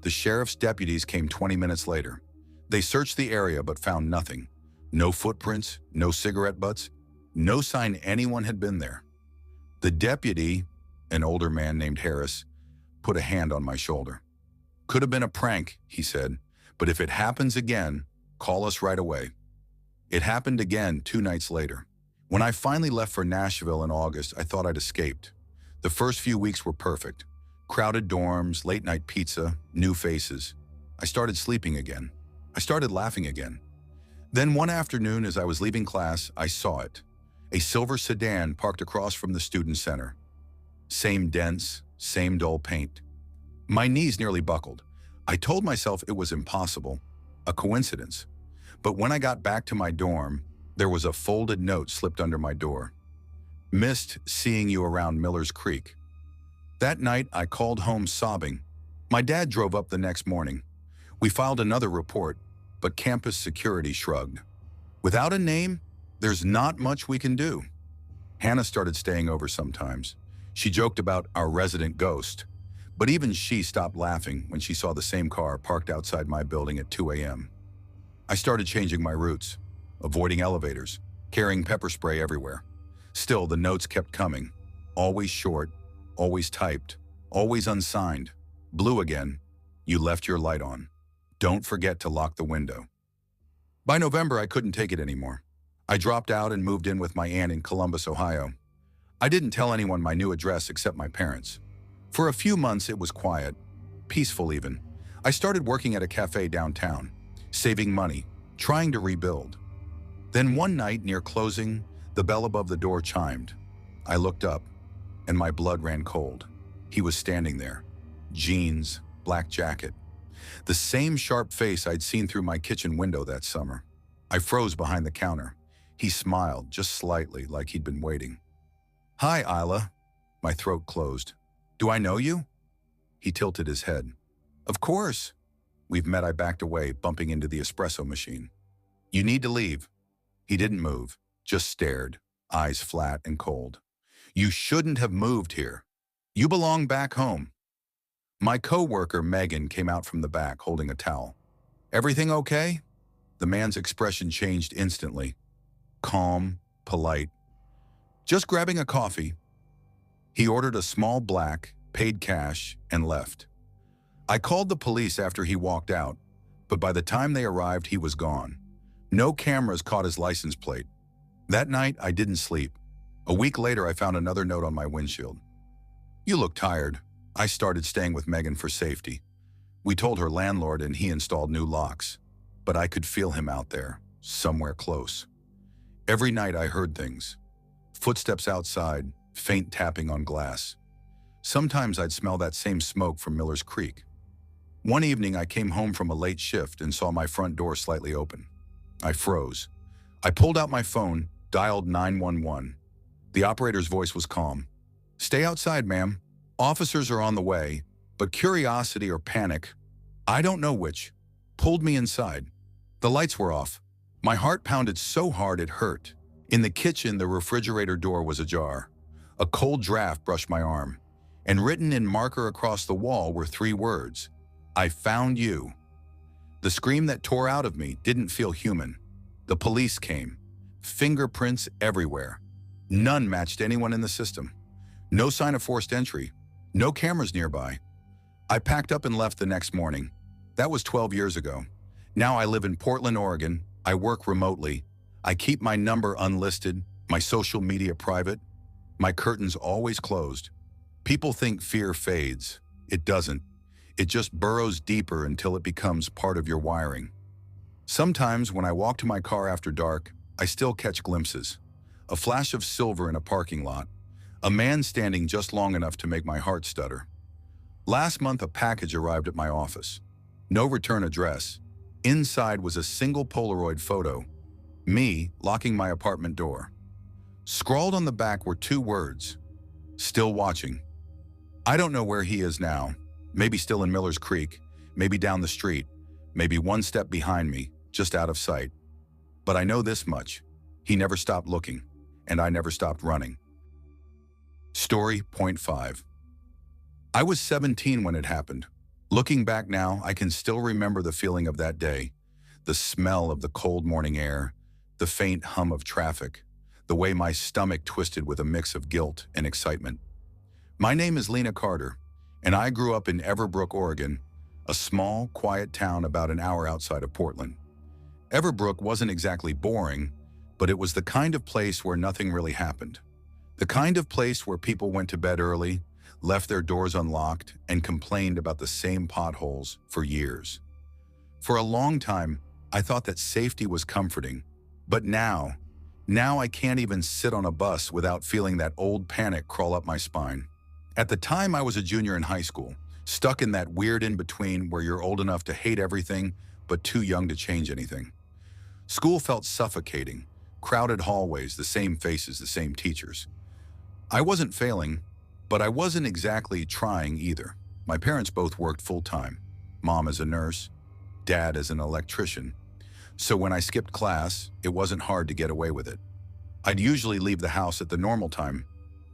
The sheriff's deputies came 20 minutes later. They searched the area but found nothing. No footprints, no cigarette butts, no sign anyone had been there. The deputy, an older man named Harris, put a hand on my shoulder. "Could have been a prank," he said, "but if it happens again, call us right away." It happened again 2 nights later. When I finally left for Nashville in August, I thought I'd escaped. The first few weeks were perfect. Crowded dorms, late-night pizza, new faces. I started sleeping again. I started laughing again. Then one afternoon, as I was leaving class, I saw it. A silver sedan parked across from the student center. Same dents, same dull paint. My knees nearly buckled. I told myself it was impossible, a coincidence. But when I got back to my dorm, there was a folded note slipped under my door. "Missed seeing you around Miller's Creek." That night, I called home sobbing. My dad drove up the next morning. We filed another report, but campus security shrugged. Without a name, there's not much we can do. Hannah started staying over sometimes. She joked about our resident ghost, but even she stopped laughing when she saw the same car parked outside my building at 2 a.m. I started changing my routes, avoiding elevators, carrying pepper spray everywhere. Still, the notes kept coming, always short, always typed, always unsigned. Blue again, "You left your light on. Don't forget to lock the window." By November, I couldn't take it anymore. I dropped out and moved in with my aunt in Columbus, Ohio. I didn't tell anyone my new address except my parents. For a few months, it was quiet, peaceful even. I started working at a cafe downtown, saving money, trying to rebuild. Then one night near closing, the bell above the door chimed. I looked up, and my blood ran cold. He was standing there. Jeans, black jacket. The same sharp face I'd seen through my kitchen window that summer. I froze behind the counter. He smiled, just slightly, like he'd been waiting. "Hi, Isla." My throat closed. "Do I know you?" He tilted his head. "Of course." "We've met." I backed away, bumping into the espresso machine. "You need to leave." He didn't move, just stared, eyes flat and cold. "You shouldn't have moved here. You belong back home." My co-worker, Megan, came out from the back, holding a towel. "Everything okay?" The man's expression changed instantly. Calm, polite. "Just grabbing a coffee." He ordered a small black, paid cash, and left. I called the police after he walked out, but by the time they arrived, he was gone. No cameras caught his license plate. That night, I didn't sleep. A week later, I found another note on my windshield. "You look tired." I started staying with Megan for safety. We told her landlord and he installed new locks. But I could feel him out there, somewhere close. Every night I heard things. Footsteps outside, faint tapping on glass. Sometimes I'd smell that same smoke from Miller's Creek. One evening I came home from a late shift and saw my front door slightly open. I froze. I pulled out my phone, dialed 911. The operator's voice was calm. "Stay outside, ma'am. Officers are on the way, but curiosity or panic, I don't know which, pulled me inside. The lights were off. My heart pounded so hard it hurt. In the kitchen, the refrigerator door was ajar. A cold draft brushed my arm, and written in marker across the wall were 3 words: "I found you." The scream that tore out of me didn't feel human. The police came. Fingerprints everywhere. None matched anyone in the system. No sign of forced entry. No cameras nearby. I packed up and left the next morning. That was 12 years ago. Now I live in Portland, Oregon. I work remotely. I keep my number unlisted, my social media private, my curtains always closed. People think fear fades. It doesn't. It just burrows deeper until it becomes part of your wiring. Sometimes when I walk to my car after dark, I still catch glimpses. A flash of silver in a parking lot, A man standing just long enough to make my heart stutter. Last month, a package arrived at my office. No return address. Inside was a single Polaroid photo. Me locking my apartment door. Scrawled on the back were two words. Still watching. I don't know where he is now. Maybe still in Miller's Creek. Maybe down the street. Maybe one step behind me, just out of sight. But I know this much. He never stopped looking, and I never stopped running. Story point 5. I was 17 when it happened. Looking back now, I can still remember the feeling of that day. The smell of the cold morning air, the faint hum of traffic, the way my stomach twisted with a mix of guilt and excitement. My name is Lena Carter, and I grew up in Everbrook, Oregon, a small, quiet town about an hour outside of Portland. Everbrook wasn't exactly boring, but it was the kind of place where nothing really happened. The kind of place where people went to bed early, left their doors unlocked, and complained about the same potholes for years. For a long time, I thought that safety was comforting, but now I can't even sit on a bus without feeling that old panic crawl up my spine. At the time, I was a junior in high school, stuck in that weird in-between where you're old enough to hate everything, but too young to change anything. School felt suffocating, crowded hallways, the same faces, the same teachers. I wasn't failing, but I wasn't exactly trying either. My parents both worked full-time, mom as a nurse, dad as an electrician. So when I skipped class, it wasn't hard to get away with it. I'd usually leave the house at the normal time,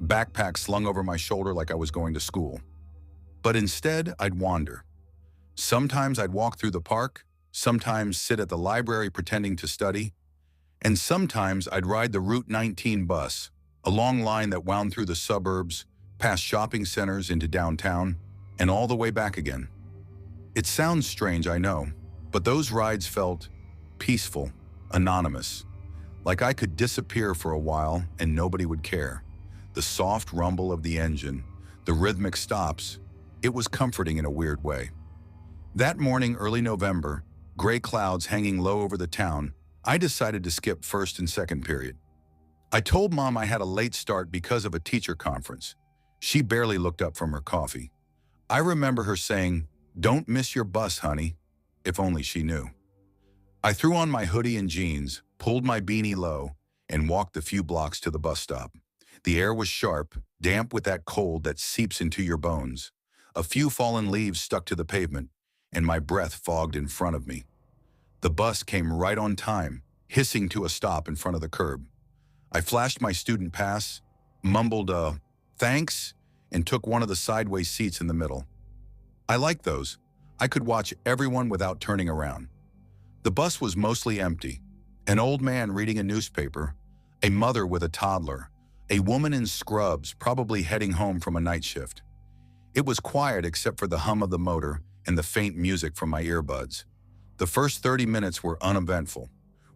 backpack slung over my shoulder like I was going to school. But instead, I'd wander. Sometimes I'd walk through the park, sometimes sit at the library pretending to study, and sometimes I'd ride the Route 19 bus, a long line that wound through the suburbs, past shopping centers into downtown, and all the way back again. It sounds strange, I know, but those rides felt peaceful, anonymous, like I could disappear for a while and nobody would care. The soft rumble of the engine, the rhythmic stops, it was comforting in a weird way. That morning, early November, gray clouds hanging low over the town, I decided to skip first and second period. I told Mom I had a late start because of a teacher conference. She barely looked up from her coffee. I remember her saying, "Don't miss your bus, honey," if only she knew. I threw on my hoodie and jeans, pulled my beanie low, and walked the few blocks to the bus stop. The air was sharp, damp with that cold that seeps into your bones. A few fallen leaves stuck to the pavement, and my breath fogged in front of me. The bus came right on time, hissing to a stop in front of the curb. I flashed my student pass, mumbled thanks, and took one of the sideways seats in the middle. I liked those. I could watch everyone without turning around. The bus was mostly empty. An old man reading a newspaper, a mother with a toddler, a woman in scrubs probably heading home from a night shift. It was quiet except for the hum of the motor and the faint music from my earbuds. The first 30 minutes were uneventful.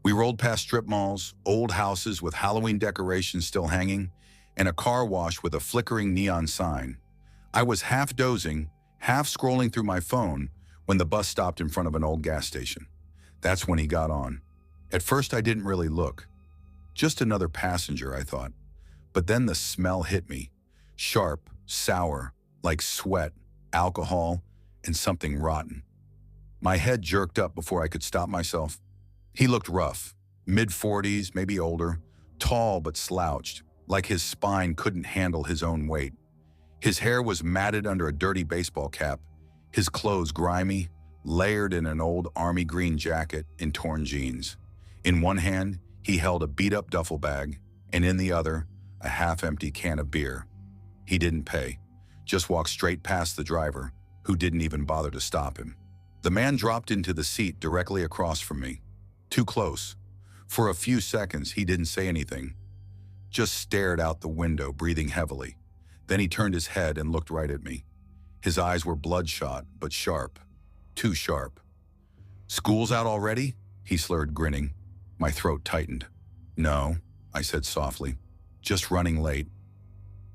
We rolled past strip malls, old houses with Halloween decorations still hanging, and a car wash with a flickering neon sign. I was half dozing, half scrolling through my phone when the bus stopped in front of an old gas station. That's when he got on. At first, I didn't really look. Just another passenger, I thought. But then the smell hit me. Sharp, sour, like sweat, alcohol, and something rotten. My head jerked up before I could stop myself. He looked rough, mid-40s, maybe older, tall but slouched, like his spine couldn't handle his own weight. His hair was matted under a dirty baseball cap, his clothes grimy, layered in an old army green jacket and torn jeans. In one hand, he held a beat-up duffel bag, and in the other, a half-empty can of beer. He didn't pay, just walked straight past the driver, who didn't even bother to stop him. The man dropped into the seat directly across from me. Too close. For a few seconds, he didn't say anything, just stared out the window, breathing heavily. Then he turned his head and looked right at me. His eyes were bloodshot, but sharp. Too sharp. "School's out already?" he slurred, grinning. My throat tightened. "No," I said softly. "Just running late."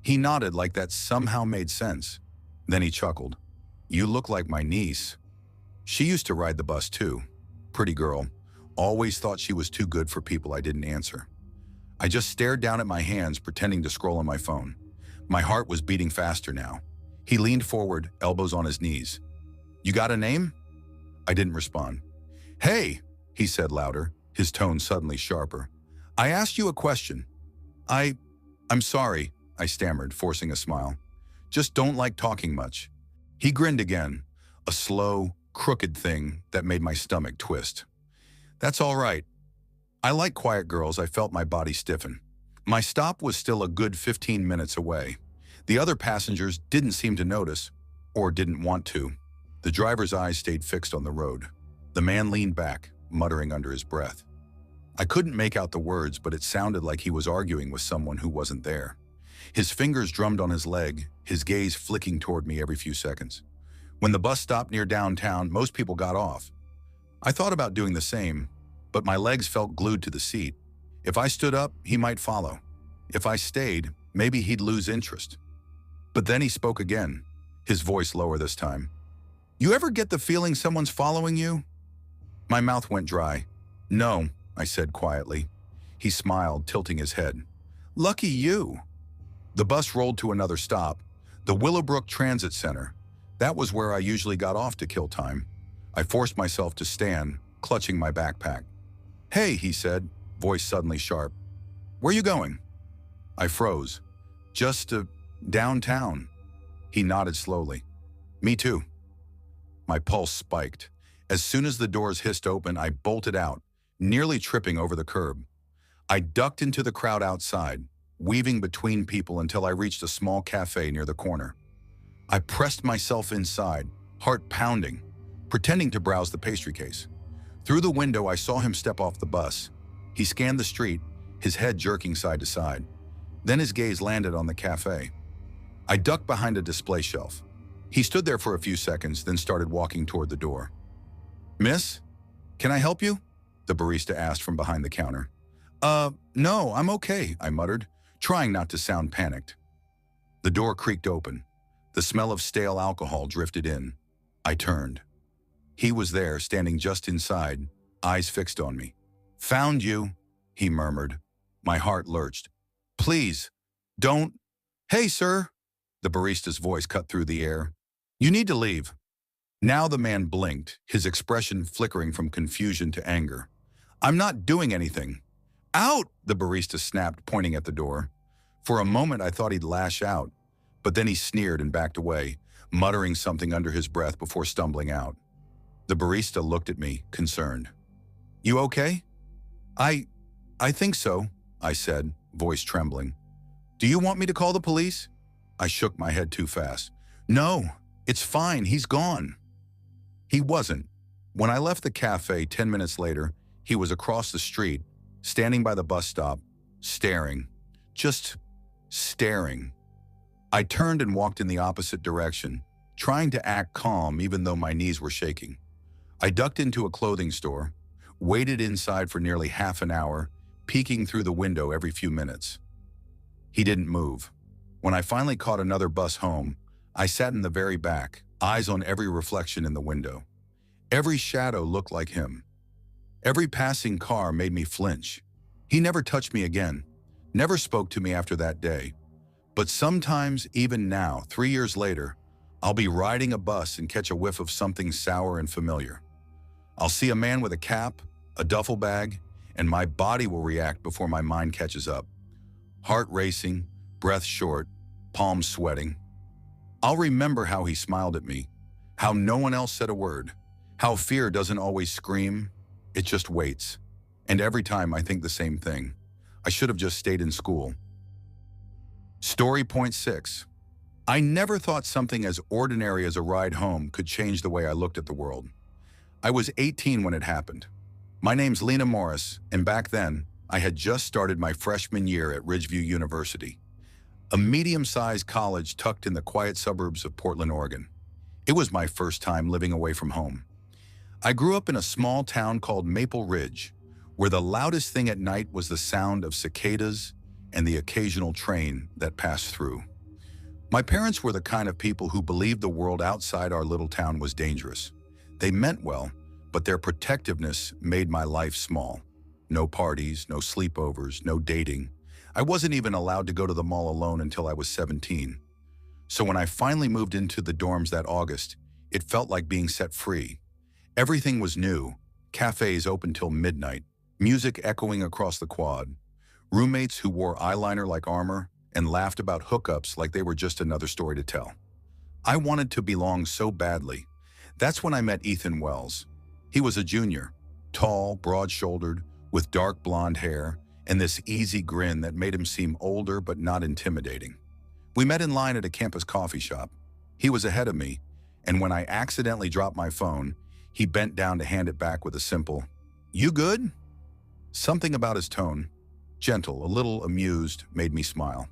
He nodded like that somehow made sense. Then he chuckled. "You look like my niece." She used to ride the bus too. Pretty girl. Always thought she was too good for people I didn't answer. I just stared down at my hands, pretending to scroll on my phone. My heart was beating faster now. He leaned forward, elbows on his knees. "You got a name?" I didn't respond. "Hey," he said louder, his tone suddenly sharper. "I asked you a question." I'm sorry," I stammered, forcing a smile. "Just don't like talking much." He grinned again, a slow, crooked thing that made my stomach twist. "That's all right. I like quiet girls." I felt my body stiffen. My stop was still a good 15 minutes away. The other passengers didn't seem to notice, or didn't want to. The driver's eyes stayed fixed on the road. The man leaned back, muttering under his breath. I couldn't make out the words, but it sounded like he was arguing with someone who wasn't there. His fingers drummed on his leg, his gaze flicking toward me every few seconds. When the bus stopped near downtown, most people got off. I thought about doing the same, but my legs felt glued to the seat. If I stood up, he might follow. If I stayed, maybe he'd lose interest. But then he spoke again, his voice lower this time. "You ever get the feeling someone's following you?" My mouth went dry. "No," I said quietly. He smiled, tilting his head. "Lucky you." The bus rolled to another stop, the Willowbrook Transit Center. That was where I usually got off to kill time. I forced myself to stand, clutching my backpack. "Hey," he said, voice suddenly sharp. "Where you going?" I froze. "Just to downtown." He nodded slowly. "Me too." My pulse spiked. As soon as the doors hissed open, I bolted out, nearly tripping over the curb. I ducked into the crowd outside, weaving between people until I reached a small cafe near the corner. I pressed myself inside, heart pounding, pretending to browse the pastry case. Through the window, I saw him step off the bus. He scanned the street, his head jerking side to side. Then his gaze landed on the cafe. I ducked behind a display shelf. He stood there for a few seconds, then started walking toward the door. "Miss, can I help you?" the barista asked from behind the counter. No, I'm okay," I muttered, trying not to sound panicked. The door creaked open. The smell of stale alcohol drifted in. I turned. He was there, standing just inside, eyes fixed on me. "Found you," he murmured. My heart lurched. "Please, don't." "Hey, sir," the barista's voice cut through the air. "You need to leave." Now the man blinked, his expression flickering from confusion to anger. "I'm not doing anything." "Out!" the barista snapped, pointing at the door. For a moment I thought he'd lash out, but then he sneered and backed away, muttering something under his breath before stumbling out. The barista looked at me, concerned. "You okay?" I think so," I said, voice trembling. "Do you want me to call the police?" I shook my head too fast. "No, it's fine, he's gone." He wasn't. When I left the cafe 10 minutes later, he was across the street, standing by the bus stop, staring. Just staring. I turned and walked in the opposite direction, trying to act calm even though my knees were shaking. I ducked into a clothing store, waited inside for nearly half an hour, peeking through the window every few minutes. He didn't move. When I finally caught another bus home, I sat in the very back, eyes on every reflection in the window. Every shadow looked like him. Every passing car made me flinch. He never touched me again, never spoke to me after that day. But sometimes, even now, 3 years later, I'll be riding a bus and catch a whiff of something sour and familiar. I'll see a man with a cap, a duffel bag, and my body will react before my mind catches up. Heart racing, breath short, palms sweating. I'll remember how he smiled at me, how no one else said a word, how fear doesn't always scream, it just waits. And every time I think the same thing. I should have just stayed in school. Story point 6. I never thought something as ordinary as a ride home could change the way I looked at the world. I was 18 when it happened. My name's Lena Morris, and back then, I had just started my freshman year at Ridgeview University, a medium-sized college tucked in the quiet suburbs of Portland, Oregon. It was my first time living away from home. I grew up in a small town called Maple Ridge, where the loudest thing at night was the sound of cicadas and the occasional train that passed through. My parents were the kind of people who believed the world outside our little town was dangerous. They meant well, but their protectiveness made my life small. No parties, no sleepovers, no dating. I wasn't even allowed to go to the mall alone until I was 17. So when I finally moved into the dorms that August, it felt like being set free. Everything was new. Cafes open till midnight, music echoing across the quad, roommates who wore eyeliner like armor and laughed about hookups like they were just another story to tell. I wanted to belong so badly. That's when I met Ethan Wells. He was a junior, tall, broad-shouldered, with dark blonde hair and this easy grin that made him seem older but not intimidating. We met in line at a campus coffee shop. He was ahead of me, and when I accidentally dropped my phone, he bent down to hand it back with a simple, "You good?" Something about his tone, gentle, a little amused, made me smile.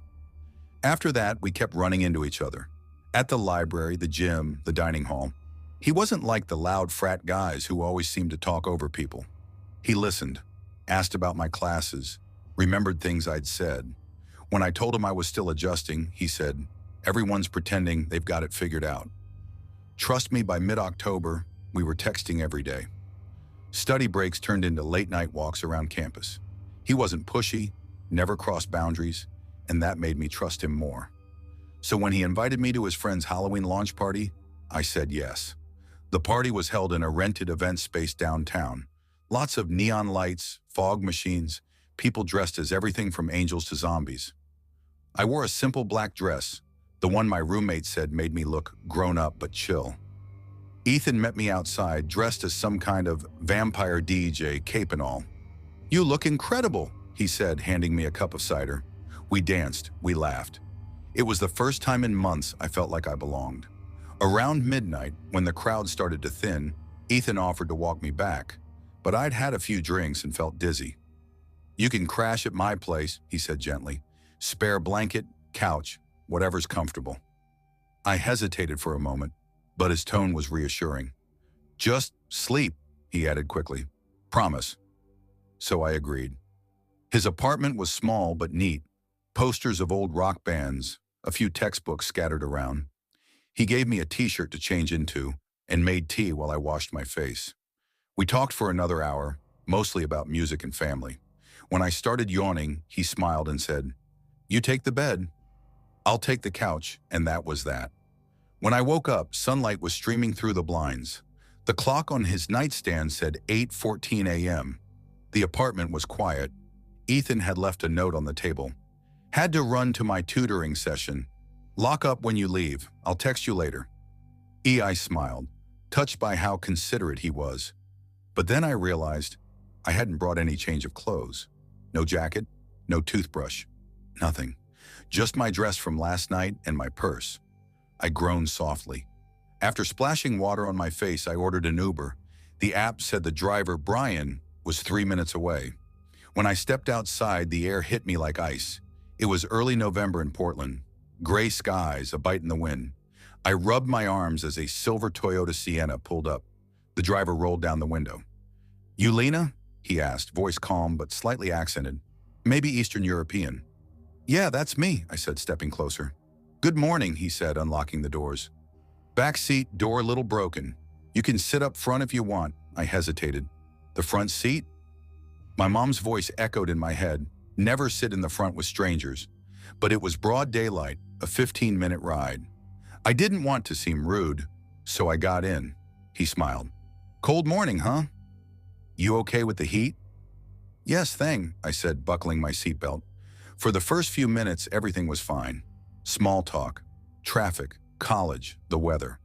After that, we kept running into each other. At the library, the gym, the dining hall. He wasn't like the loud frat guys who always seemed to talk over people. He listened, asked about my classes, remembered things I'd said. When I told him I was still adjusting, he said, "Everyone's pretending they've got it figured out." Trust me, by mid-October, we were texting every day. Study breaks turned into late-night walks around campus. He wasn't pushy, never crossed boundaries, and that made me trust him more. So when he invited me to his friend's Halloween launch party, I said yes. The party was held in a rented event space downtown. Lots of neon lights, fog machines, people dressed as everything from angels to zombies. I wore a simple black dress, the one my roommate said made me look grown up but chill. Ethan met me outside, dressed as some kind of vampire DJ, cape and all. "You look incredible," he said, handing me a cup of cider. We danced, we laughed. It was the first time in months I felt like I belonged. Around midnight, when the crowd started to thin, Ethan offered to walk me back, but I'd had a few drinks and felt dizzy. "You can crash at my place," he said gently. "Spare blanket, couch, whatever's comfortable." I hesitated for a moment, but his tone was reassuring. "Just sleep," he added quickly. "Promise." So I agreed. His apartment was small but neat. Posters of old rock bands, a few textbooks scattered around. He gave me a t-shirt to change into and made tea while I washed my face. We talked for another hour, mostly about music and family. When I started yawning, he smiled and said, "You take the bed. I'll take the couch," and that was that. When I woke up, sunlight was streaming through the blinds. The clock on his nightstand said 8:14 a.m. The apartment was quiet. Ethan had left a note on the table. "Had to run to my tutoring session. Lock up when you leave. I'll text you later." I smiled, touched by how considerate he was. But then I realized I hadn't brought any change of clothes. No jacket, no toothbrush, nothing. Just my dress from last night and my purse. I groaned softly. After splashing water on my face, I ordered an Uber. The app said the driver, Brian, was 3 minutes away. When I stepped outside, the air hit me like ice. It was early November in Portland. Gray skies, a bite in the wind. I rubbed my arms as a silver Toyota Sienna pulled up. The driver rolled down the window. "You Lena?" he asked, voice calm but slightly accented. "Maybe Eastern European." "Yeah, that's me," I said, stepping closer. "Good morning," he said, unlocking the doors. "Back seat, door a little broken. You can sit up front if you want." I hesitated. "The front seat?" My mom's voice echoed in my head. Never sit in the front with strangers. But it was broad daylight, a 15-minute ride. I didn't want to seem rude, so I got in. He smiled. "Cold morning, huh? You okay with the heat?" "Yes, thing," I said, buckling my seatbelt. For the first few minutes, everything was fine. Small talk, traffic, college, the weather.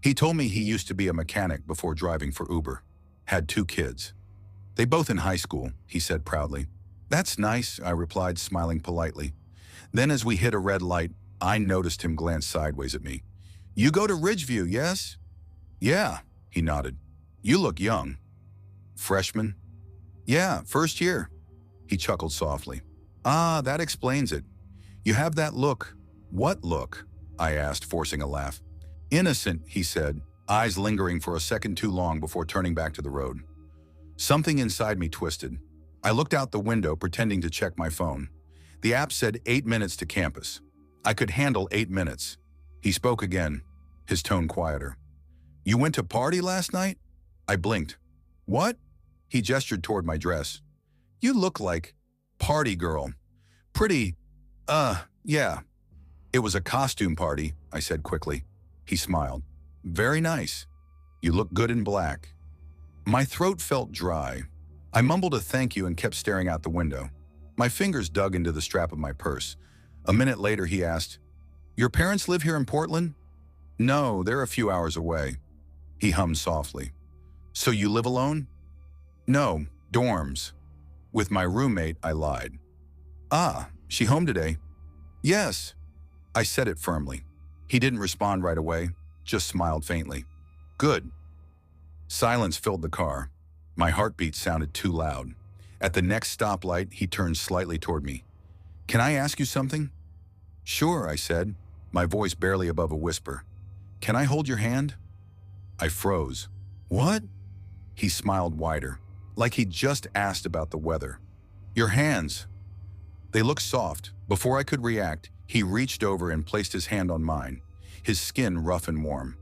He told me he used to be a mechanic before driving for Uber. Had 2 kids. They both in high school, he said proudly. "That's nice," I replied, smiling politely. Then as we hit a red light, I noticed him glance sideways at me. "You go to Ridgeview, yes?" "Yeah," he nodded. "You look young." "Freshman?" "Yeah, first year." He chuckled softly. "Ah, that explains it. You have that look." "What look?" I asked, forcing a laugh. "Innocent," he said, eyes lingering for a second too long before turning back to the road. Something inside me twisted. I looked out the window, pretending to check my phone. The app said 8 minutes to campus. I could handle 8 minutes. He spoke again, his tone quieter. "You went to party last night?" I blinked. "What?" He gestured toward my dress. "You look like party girl. Pretty, yeah. It was a costume party, I said quickly. He smiled. Very nice. You look good in black. My throat felt dry. I mumbled a thank you and kept staring out the window. My fingers dug into the strap of my purse. A minute later, he asked, "Your parents live here in Portland?" "No, they're a few hours away." He hummed softly. "So you live alone?" "No, dorms." With my roommate, I lied. "Ah, she home today?" "Yes." I said it firmly. He didn't respond right away, just smiled faintly. "Good." Silence filled the car. My heartbeat sounded too loud. At the next stoplight, he turned slightly toward me. "Can I ask you something?" "Sure," I said, my voice barely above a whisper. "Can I hold your hand?" I froze. "What?" He smiled wider, like he'd just asked about the weather. "Your hands." They looked soft. Before I could react, he reached over and placed his hand on mine, his skin rough and warm.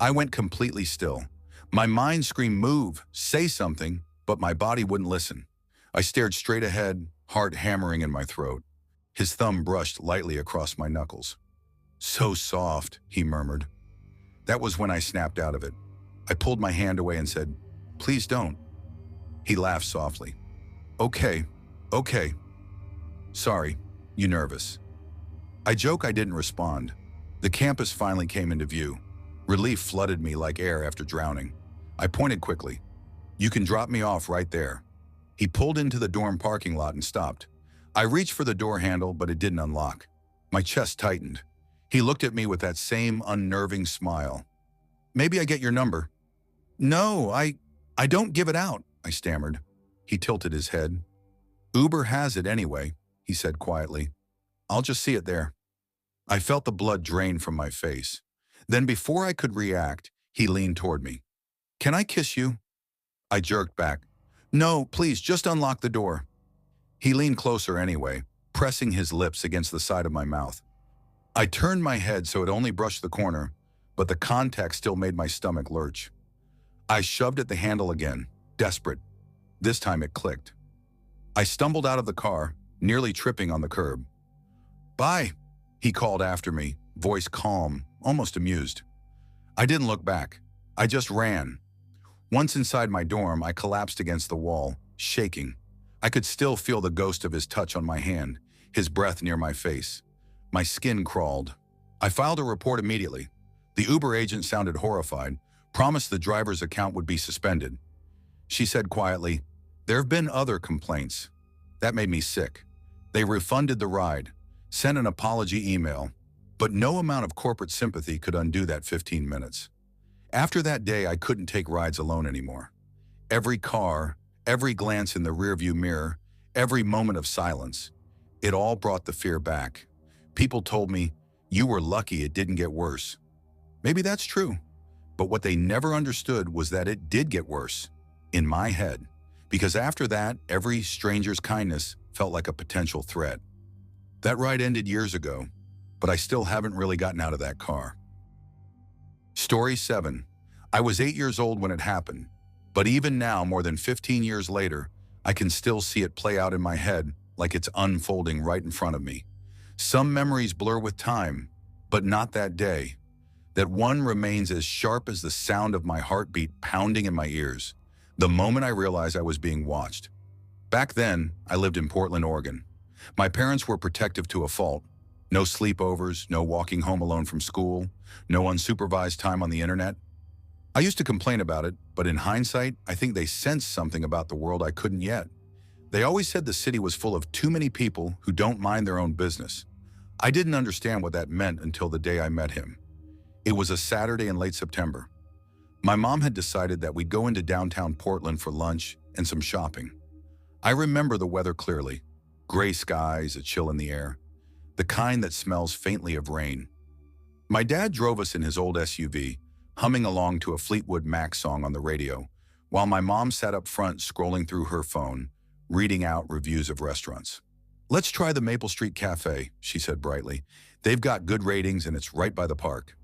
I went completely still. My mind screamed, "Move, say something," but my body wouldn't listen. I stared straight ahead, heart hammering in my throat. His thumb brushed lightly across my knuckles. "So soft," he murmured. That was when I snapped out of it. I pulled my hand away and said, "Please don't." He laughed softly. Okay. "Sorry, you nervous?" I joke I didn't respond. The campus finally came into view. Relief flooded me like air after drowning. I pointed quickly. "You can drop me off right there." He pulled into the dorm parking lot and stopped. I reached for the door handle, but it didn't unlock. My chest tightened. He looked at me with that same unnerving smile. "Maybe I get your number." "No, I don't give it out," I stammered. He tilted his head. "Uber has it anyway," he said quietly. "I'll just see it there." I felt the blood drain from my face. Then before I could react, he leaned toward me. "Can I kiss you?" I jerked back. "No, please, just unlock the door." He leaned closer anyway, pressing his lips against the side of my mouth. I turned my head so it only brushed the corner, but the contact still made my stomach lurch. I shoved at the handle again, desperate. This time it clicked. I stumbled out of the car, nearly tripping on the curb. "Bye," he called after me, voice calm, almost amused. I didn't look back. I just ran. Once inside my dorm, I collapsed against the wall, shaking. I could still feel the ghost of his touch on my hand, his breath near my face. My skin crawled. I filed a report immediately. The Uber agent sounded horrified, promised the driver's account would be suspended. She said quietly, "There have been other complaints." That made me sick. They refunded the ride, sent an apology email, but no amount of corporate sympathy could undo that 15 minutes. After that day, I couldn't take rides alone anymore. Every car, every glance in the rearview mirror, every moment of silence, it all brought the fear back. People told me, "You were lucky it didn't get worse." Maybe that's true, but what they never understood was that it did get worse, in my head, because after that, every stranger's kindness felt like a potential threat. That ride ended years ago, but I still haven't really gotten out of that car. Story 7. I was 8 years old when it happened, but even now, more than 15 years later, I can still see it play out in my head like it's unfolding right in front of me. Some memories blur with time, but not that day. That one remains as sharp as the sound of my heartbeat pounding in my ears, the moment I realized I was being watched. Back then, I lived in Portland, Oregon. My parents were protective to a fault. No sleepovers, no walking home alone from school, no unsupervised time on the internet. I used to complain about it, but in hindsight, I think they sensed something about the world I couldn't yet. They always said the city was full of too many people who don't mind their own business. I didn't understand what that meant until the day I met him. It was a Saturday in late September. My mom had decided that we'd go into downtown Portland for lunch and some shopping. I remember the weather clearly. Gray skies, a chill in the air, the kind that smells faintly of rain. My dad drove us in his old SUV, humming along to a Fleetwood Mac song on the radio, while my mom sat up front scrolling through her phone, reading out reviews of restaurants. "Let's try the Maple Street Cafe," she said brightly. "They've got good ratings and it's right by the park."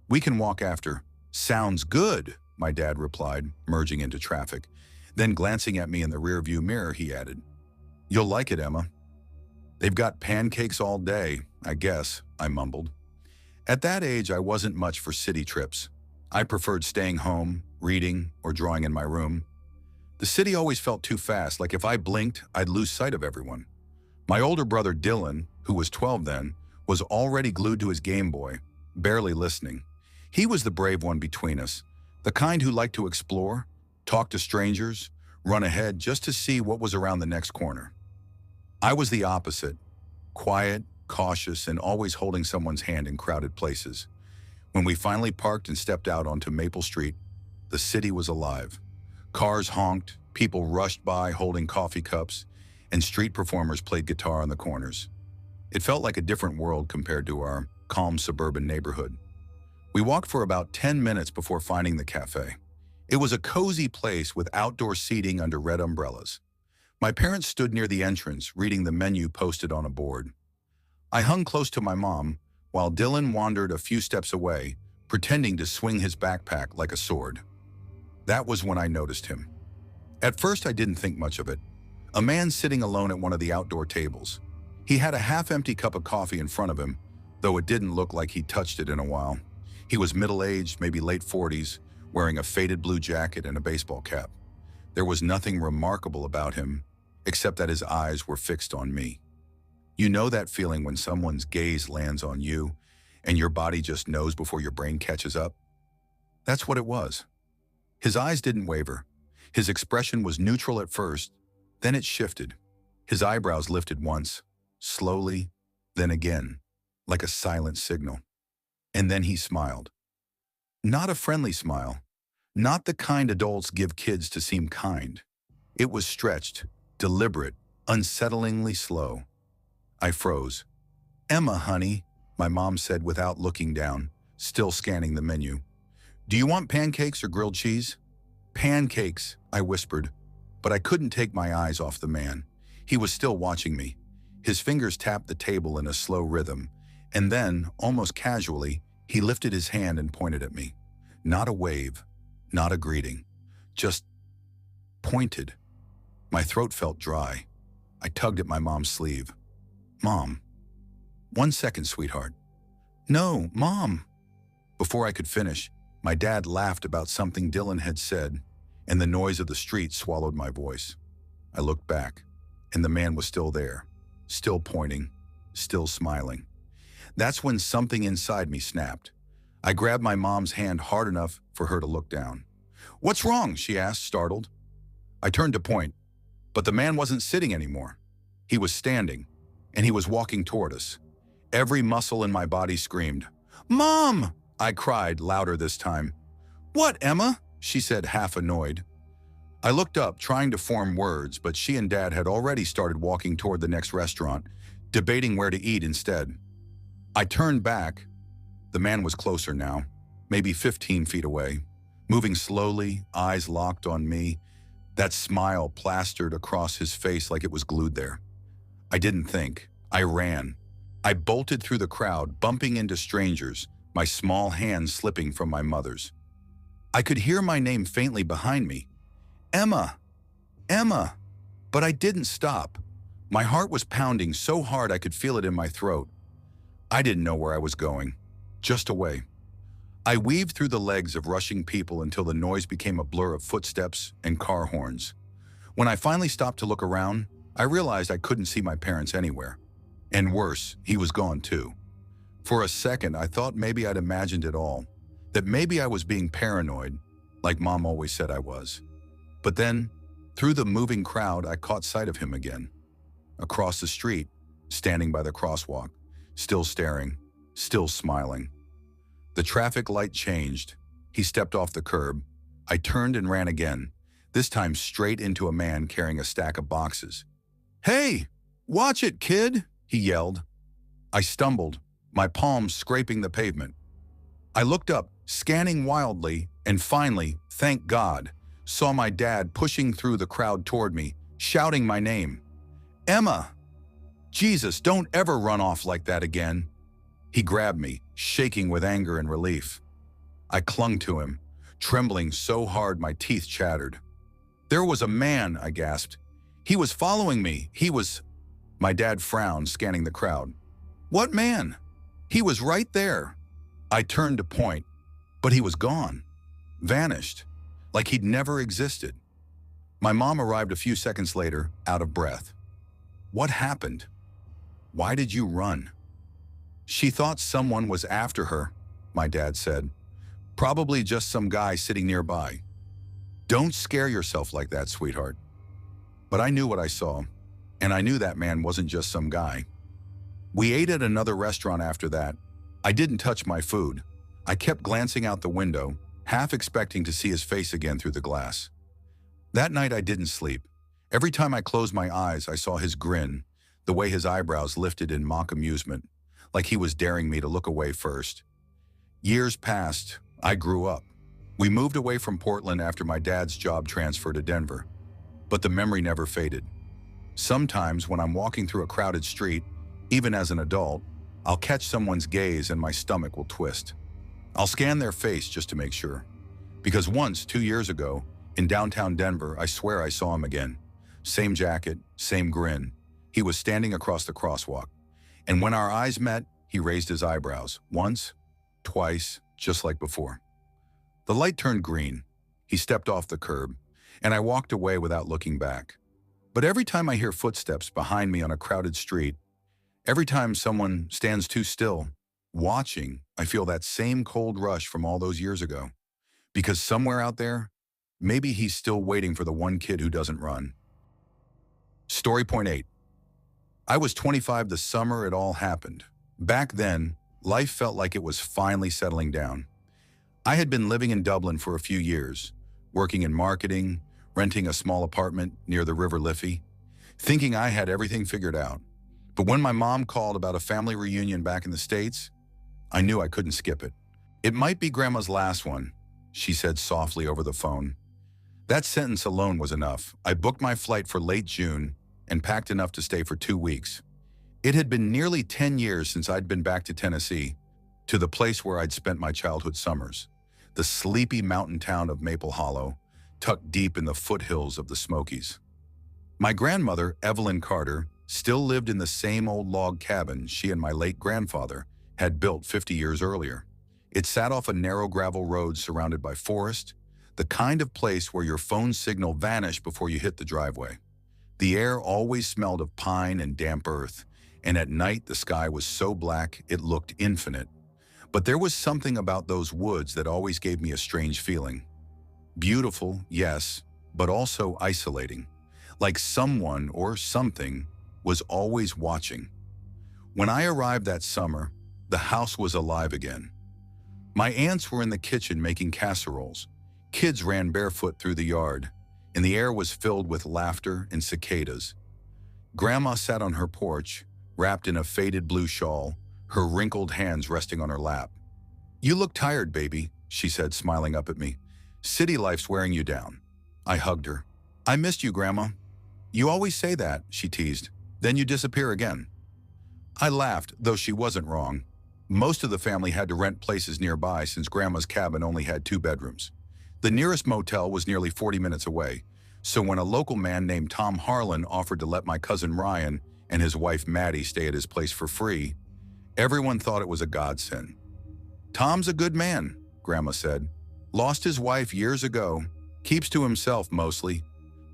"We can walk after." "Sounds good," my dad replied, merging into traffic. Then glancing at me in the rearview mirror, he added, "You'll like it, Emma." They've got pancakes all day, I guess, I mumbled. At that age, I wasn't much for city trips. I preferred staying home, reading, or drawing in my room. The city always felt too fast, like if I blinked, I'd lose sight of everyone. My older brother Dylan, who was 12 then, was already glued to his Game Boy, barely listening. He was the brave one between us, the kind who liked to explore, talk to strangers, run ahead just to see what was around the next corner. I was the opposite, quiet, cautious, and always holding someone's hand in crowded places. When we finally parked and stepped out onto Maple Street, the city was alive. Cars honked, people rushed by holding coffee cups, and street performers played guitar on the corners. It felt like a different world compared to our calm suburban neighborhood. We walked for about 10 minutes before finding the cafe. It was a cozy place with outdoor seating under red umbrellas. My parents stood near the entrance, reading the menu posted on a board. I hung close to my mom, while Dylan wandered a few steps away, pretending to swing his backpack like a sword. That was when I noticed him. At first, I didn't think much of it. A man sitting alone at one of the outdoor tables. He had a half-empty cup of coffee in front of him, though it didn't look like he'd touched it in a while. He was middle-aged, maybe late 40s, wearing a faded blue jacket and a baseball cap. There was nothing remarkable about him, except that his eyes were fixed on me. You know that feeling when someone's gaze lands on you, and your body just knows before your brain catches up? That's what it was. His eyes didn't waver. His expression was neutral at first, then it shifted. His eyebrows lifted once, slowly, then again, like a silent signal. And then he smiled. Not a friendly smile, not the kind adults give kids to seem kind. It was stretched, deliberate, unsettlingly slow. I froze. "Emma, honey," my mom said without looking down, still scanning the menu. "Do you want pancakes or grilled cheese?" "Pancakes," I whispered, but I couldn't take my eyes off the man. He was still watching me. His fingers tapped the table in a slow rhythm, and then, almost casually, he lifted his hand and pointed at me. Not a wave, not a greeting, just pointed. My throat felt dry. I tugged at my mom's sleeve. "Mom." "1 second, sweetheart." "No, Mom." Before I could finish, my dad laughed about something Dylan had said, and the noise of the street swallowed my voice. I looked back, and the man was still there, still pointing, still smiling. That's when something inside me snapped. I grabbed my mom's hand hard enough for her to look down. "What's wrong?" she asked, startled. I turned to point, but the man wasn't sitting anymore. He was standing, and he was walking toward us. Every muscle in my body screamed. "Mom!" I cried, louder this time. "What, Emma?" she said, half annoyed. I looked up, trying to form words, but she and Dad had already started walking toward the next restaurant, debating where to eat instead. I turned back. The man was closer now, maybe 15 feet away, moving slowly, eyes locked on me, that smile plastered across his face like it was glued there. I didn't think. I ran. I bolted through the crowd, bumping into strangers, my small hand slipping from my mother's. I could hear my name faintly behind me. "Emma! Emma!" But I didn't stop. My heart was pounding so hard I could feel it in my throat. I didn't know where I was going, just away. I weaved through the legs of rushing people until the noise became a blur of footsteps and car horns. When I finally stopped to look around, I realized I couldn't see my parents anywhere. And worse, he was gone too. For a second, I thought maybe I'd imagined it all, that maybe I was being paranoid, like Mom always said I was. But then, through the moving crowd, I caught sight of him again. Across the street, standing by the crosswalk, still staring, still smiling. The traffic light changed. He stepped off the curb. I turned and ran again, this time straight into a man carrying a stack of boxes. "Hey, watch it, kid!" he yelled. I stumbled, my palms scraping the pavement. I looked up, scanning wildly, and finally, thank God, saw my dad pushing through the crowd toward me, shouting my name. "Emma! Jesus, don't ever run off like that again." He grabbed me, shaking with anger and relief. I clung to him, trembling so hard my teeth chattered. "There was a man," I gasped. "He was following me. He was..." My dad frowned, scanning the crowd. What man? He was right there. I turned to point, but he was gone. Vanished. Like he'd never existed. My mom arrived a few seconds later, out of breath. What happened? Why did you run? She thought someone was after her, my dad said. Probably just some guy sitting nearby. Don't scare yourself like that, sweetheart. But I knew what I saw, and I knew that man wasn't just some guy. We ate at another restaurant after that. I didn't touch my food. I kept glancing out the window, half expecting to see his face again through the glass. That night I didn't sleep. Every time I closed my eyes, I saw his grin, the way his eyebrows lifted in mock amusement, like he was daring me to look away first. Years passed. I grew up. We moved away from Portland after my dad's job transfer to Denver. But the memory never faded. Sometimes when I'm walking through a crowded street, even as an adult, I'll catch someone's gaze and my stomach will twist. I'll scan their face just to make sure. Because once, 2 years ago, in downtown Denver, I swear I saw him again. Same jacket, same grin. He was standing across the crosswalk. And when our eyes met, he raised his eyebrows. Once, twice, just like before. The light turned green. He stepped off the curb, and I walked away without looking back. But every time I hear footsteps behind me on a crowded street, every time someone stands too still, watching, I feel that same cold rush from all those years ago. Because somewhere out there, maybe he's still waiting for the one kid who doesn't run. Story point 8. I was 25 the summer it all happened. Back then, life felt like it was finally settling down. I had been living in Dublin for a few years, working in marketing, renting a small apartment near the River Liffey, thinking I had everything figured out. But when my mom called about a family reunion back in the States, I knew I couldn't skip it. It might be Grandma's last one, she said softly over the phone. That sentence alone was enough. I booked my flight for late June and packed enough to stay for 2 weeks. It had been nearly 10 years since I'd been back to Tennessee, to the place where I'd spent my childhood summers, the sleepy mountain town of Maple Hollow, tucked deep in the foothills of the Smokies. My grandmother, Evelyn Carter, still lived in the same old log cabin she and my late grandfather had built 50 years earlier. It sat off a narrow gravel road surrounded by forest, the kind of place where your phone signal vanished before you hit the driveway. The air always smelled of pine and damp earth, and at night the sky was so black it looked infinite. But there was something about those woods that always gave me a strange feeling. Beautiful, yes, but also isolating, like someone or something was always watching. When I arrived that summer, the house was alive again. My aunts were in the kitchen making casseroles. Kids ran barefoot through the yard, and the air was filled with laughter and cicadas. Grandma sat on her porch, wrapped in a faded blue shawl, her wrinkled hands resting on her lap. "You look tired, baby," she said, smiling up at me. "City life's wearing you down." I hugged her. "I missed you, Grandma." "You always say that," she teased. "Then you disappear again." I laughed, though she wasn't wrong. Most of the family had to rent places nearby since Grandma's cabin only had 2 bedrooms. The nearest motel was nearly 40 minutes away, so when a local man named Tom Harlan offered to let my cousin Ryan and his wife Maddie stay at his place for free, everyone thought it was a godsend. "Tom's a good man," Grandma said. "Lost his wife years ago, keeps to himself mostly,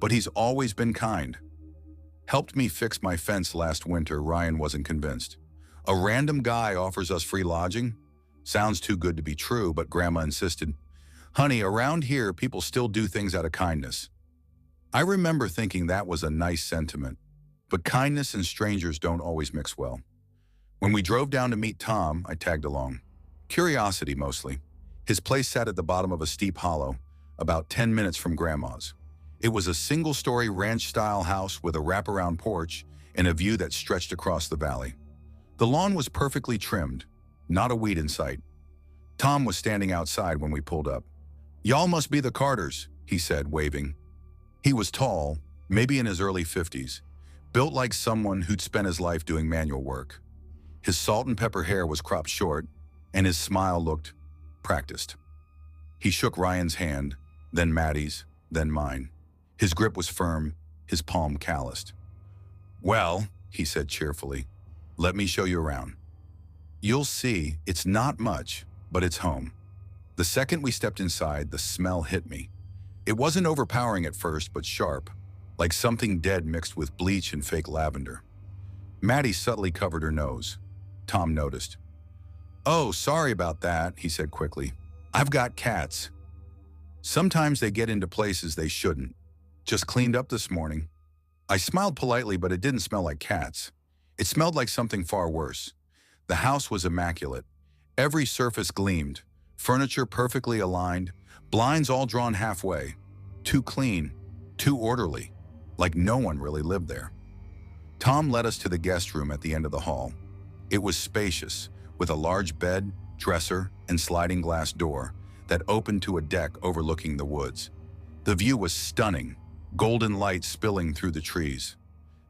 but he's always been kind." Helped me fix my fence last winter, Ryan wasn't convinced. "A random guy offers us free lodging? Sounds too good to be true," but Grandma insisted. "Honey, around here, people still do things out of kindness." I remember thinking that was a nice sentiment, but kindness and strangers don't always mix well. When we drove down to meet Tom, I tagged along. Curiosity, mostly. His place sat at the bottom of a steep hollow, about 10 minutes from Grandma's. It was a single-story ranch-style house with a wraparound porch and a view that stretched across the valley. The lawn was perfectly trimmed, not a weed in sight. Tom was standing outside when we pulled up. "Y'all must be the Carters," he said, waving. He was tall, maybe in his early 50s, built like someone who'd spent his life doing manual work. His salt and pepper hair was cropped short, and his smile looked practiced. He shook Ryan's hand, then Maddie's, then mine. His grip was firm, his palm calloused. "Well," he said cheerfully. Let me show you around. You'll see, it's not much, but it's home. The second we stepped inside, the smell hit me. It wasn't overpowering at first, but sharp, like something dead mixed with bleach and fake lavender. Maddie subtly covered her nose. Tom noticed. Oh, sorry about that, he said quickly. I've got cats. Sometimes they get into places they shouldn't. Just cleaned up this morning. I smiled politely, but it didn't smell like cats. It smelled like something far worse. The house was immaculate. Every surface gleamed, furniture perfectly aligned, blinds all drawn halfway. Too clean, too orderly, like no one really lived there. Tom led us to the guest room at the end of the hall. It was spacious, with a large bed, dresser, and sliding glass door that opened to a deck overlooking the woods. The view was stunning, golden light spilling through the trees.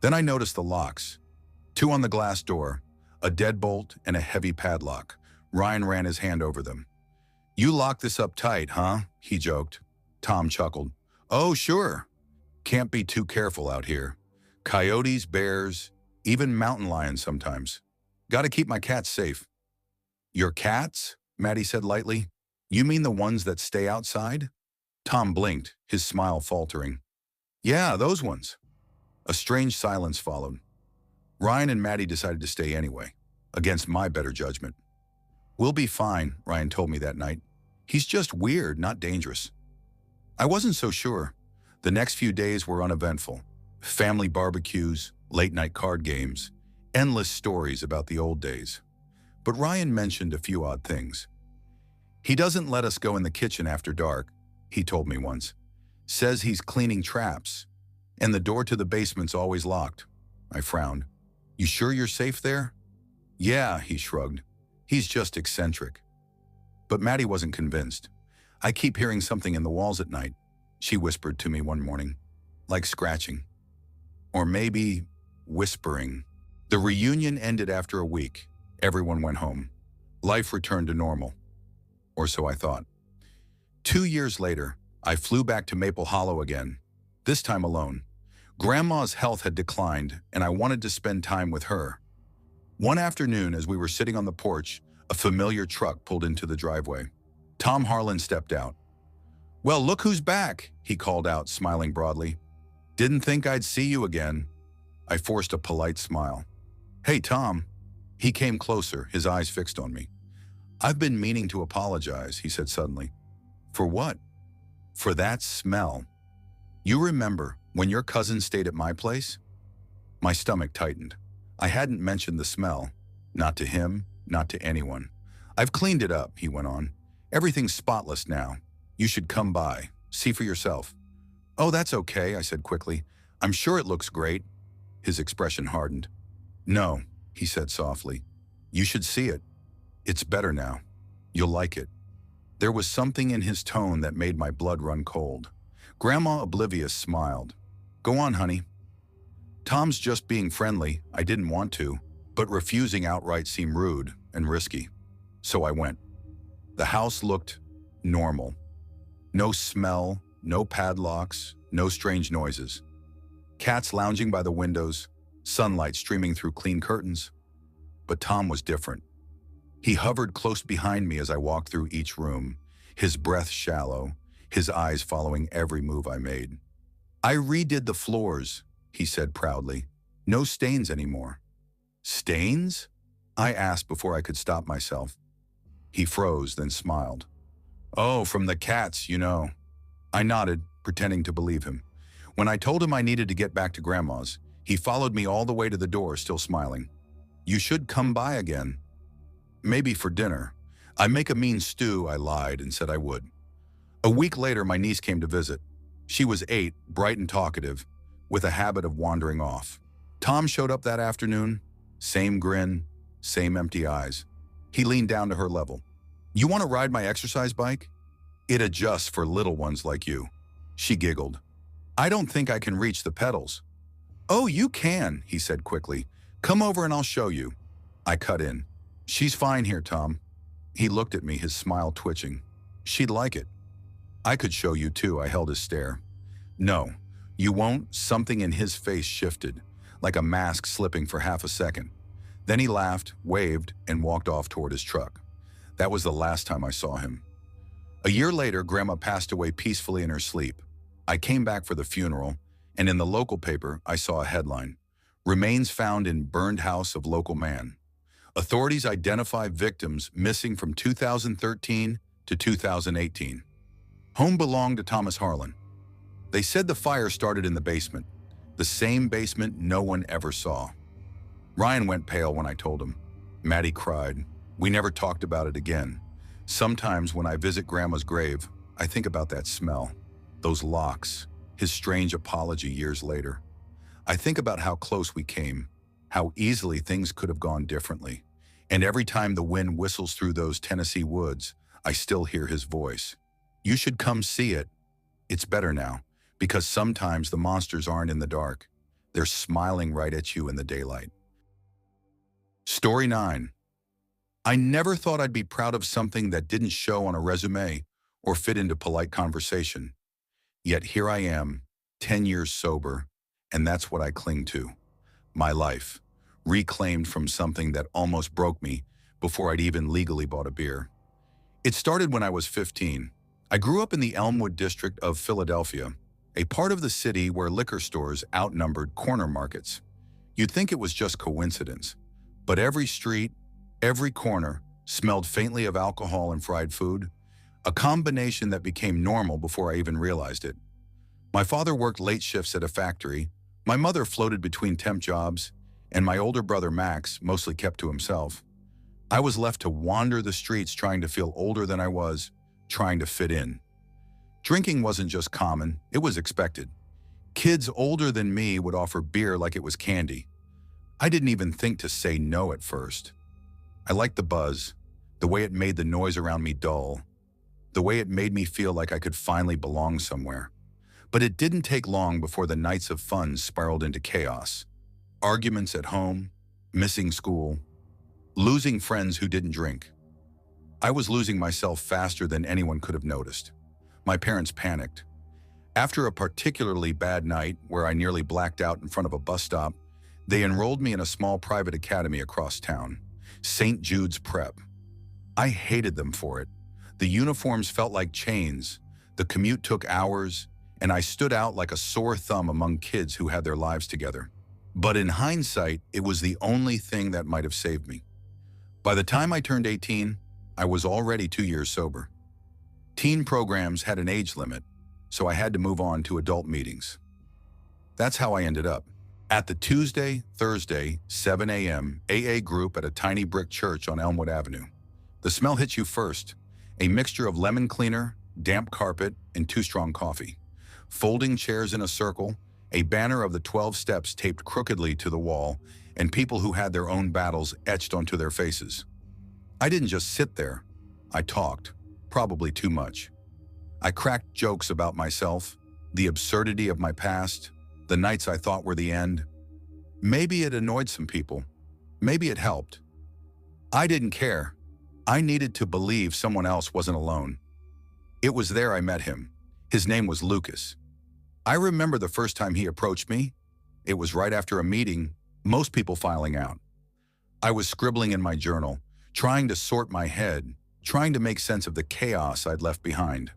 Then I noticed the locks. Two on the glass door, a deadbolt and a heavy padlock. Ryan ran his hand over them. You locked this up tight, huh? He joked. Tom chuckled. Oh, sure. Can't be too careful out here. Coyotes, bears, even mountain lions sometimes. Gotta keep my cats safe. Your cats? Maddie said lightly. You mean the ones that stay outside? Tom blinked, his smile faltering. Yeah, those ones. A strange silence followed. Ryan and Maddie decided to stay anyway, against my better judgment. We'll be fine, Ryan told me that night. He's just weird, not dangerous. I wasn't so sure. The next few days were uneventful. Family barbecues, late-night card games, endless stories about the old days. But Ryan mentioned a few odd things. He doesn't let us go in the kitchen after dark, he told me once. Says he's cleaning traps, and the door to the basement's always locked. I frowned. You sure you're safe there? Yeah, he shrugged. He's just eccentric. But Maddie wasn't convinced. I keep hearing something in the walls at night, she whispered to me one morning, like scratching. Or maybe whispering. The reunion ended after a week. Everyone went home. Life returned to normal. Or so I thought. 2 years later, I flew back to Maple Hollow again, this time alone. Grandma's health had declined, and I wanted to spend time with her. One afternoon, as we were sitting on the porch, a familiar truck pulled into the driveway. Tom Harlan stepped out. Well, look who's back, he called out, smiling broadly. Didn't think I'd see you again. I forced a polite smile. Hey, Tom. He came closer, his eyes fixed on me. I've been meaning to apologize, he said suddenly. For what? For that smell. You remember when your cousin stayed at my place? My stomach tightened. I hadn't mentioned the smell. Not to him, not to anyone. I've cleaned it up, he went on. Everything's spotless now. You should come by, see for yourself. Oh, that's okay, I said quickly. I'm sure it looks great. His expression hardened. No, he said softly. You should see it. It's better now. You'll like it. There was something in his tone that made my blood run cold. Grandma, oblivious, smiled. Go on, honey. Tom's just being friendly. I didn't want to, but refusing outright seemed rude and risky. So I went. The house looked normal. No smell, no padlocks, no strange noises. Cats lounging by the windows, sunlight streaming through clean curtains. But Tom was different. He hovered close behind me as I walked through each room, his breath shallow, his eyes following every move I made. I redid the floors, he said proudly. No stains anymore. Stains? I asked before I could stop myself. He froze, then smiled. Oh, from the cats, you know. I nodded, pretending to believe him. When I told him I needed to get back to Grandma's, he followed me all the way to the door, still smiling. You should come by again. Maybe for dinner. I make a mean stew, I lied and said I would. A week later, my niece came to visit. She was 8, bright and talkative, with a habit of wandering off. Tom showed up that afternoon. Same grin, same empty eyes. He leaned down to her level. You want to ride my exercise bike? It adjusts for little ones like you. She giggled. I don't think I can reach the pedals. Oh, you can, he said quickly. Come over and I'll show you. I cut in. She's fine here, Tom. He looked at me, his smile twitching. She'd like it. I could show you too, I held his stare. No, you won't. Something in his face shifted, like a mask slipping for half a second. Then he laughed, waved, and walked off toward his truck. That was the last time I saw him. A year later, Grandma passed away peacefully in her sleep. I came back for the funeral, and in the local paper, I saw a headline: "Remains found in burned house of local man. Authorities identify victims missing from 2013 to 2018. Home belonged to Thomas Harlan. They said the fire started in the basement, the same basement no one ever saw." Ryan went pale when I told him. Maddie cried. We never talked about it again. Sometimes when I visit Grandma's grave, I think about that smell, those locks, his strange apology years later. I think about how close we came, how easily things could have gone differently. And every time the wind whistles through those Tennessee woods, I still hear his voice. "You should come see it. It's better now, because sometimes the monsters aren't in the dark. They're smiling right at you in the daylight." Story 9. I never thought I'd be proud of something that didn't show on a resume or fit into polite conversation. Yet here I am, 10 years sober, and that's what I cling to. My life, reclaimed from something that almost broke me before I'd even legally bought a beer. It started when I was 15. I grew up in the Elmwood district of Philadelphia, a part of the city where liquor stores outnumbered corner markets. You'd think it was just coincidence, but every street, every corner smelled faintly of alcohol and fried food, a combination that became normal before I even realized it. My father worked late shifts at a factory, my mother floated between temp jobs, and my older brother Max mostly kept to himself. I was left to wander the streets trying to feel older than I was, trying to fit in. Drinking wasn't just common, it was expected. Kids older than me would offer beer like it was candy. I didn't even think to say no at first. I liked the buzz, the way it made the noise around me dull, the way it made me feel like I could finally belong somewhere. But it didn't take long before the nights of fun spiraled into chaos. Arguments at home, missing school, losing friends who didn't drink. I was losing myself faster than anyone could have noticed. My parents panicked. After a particularly bad night where I nearly blacked out in front of a bus stop, they enrolled me in a small private academy across town, St. Jude's Prep. I hated them for it. The uniforms felt like chains, the commute took hours, and I stood out like a sore thumb among kids who had their lives together. But in hindsight, it was the only thing that might have saved me. By the time I turned 18, I was already 2 years sober. Teen programs had an age limit, so I had to move on to adult meetings. That's how I ended up at the Tuesday, Thursday, 7 a.m. AA group at a tiny brick church on Elmwood Avenue. The smell hits you first, a mixture of lemon cleaner, damp carpet, and too strong coffee. Folding chairs in a circle, a banner of the 12 steps taped crookedly to the wall, and people who had their own battles etched onto their faces. I didn't just sit there. I talked, probably too much. I cracked jokes about myself, the absurdity of my past, the nights I thought were the end. Maybe it annoyed some people. Maybe it helped. I didn't care. I needed to believe someone else wasn't alone. It was there I met him. His name was Lucas. I remember the first time he approached me. It was right after a meeting, most people filing out. I was scribbling in my journal, trying to sort my head, trying to make sense of the chaos I'd left behind.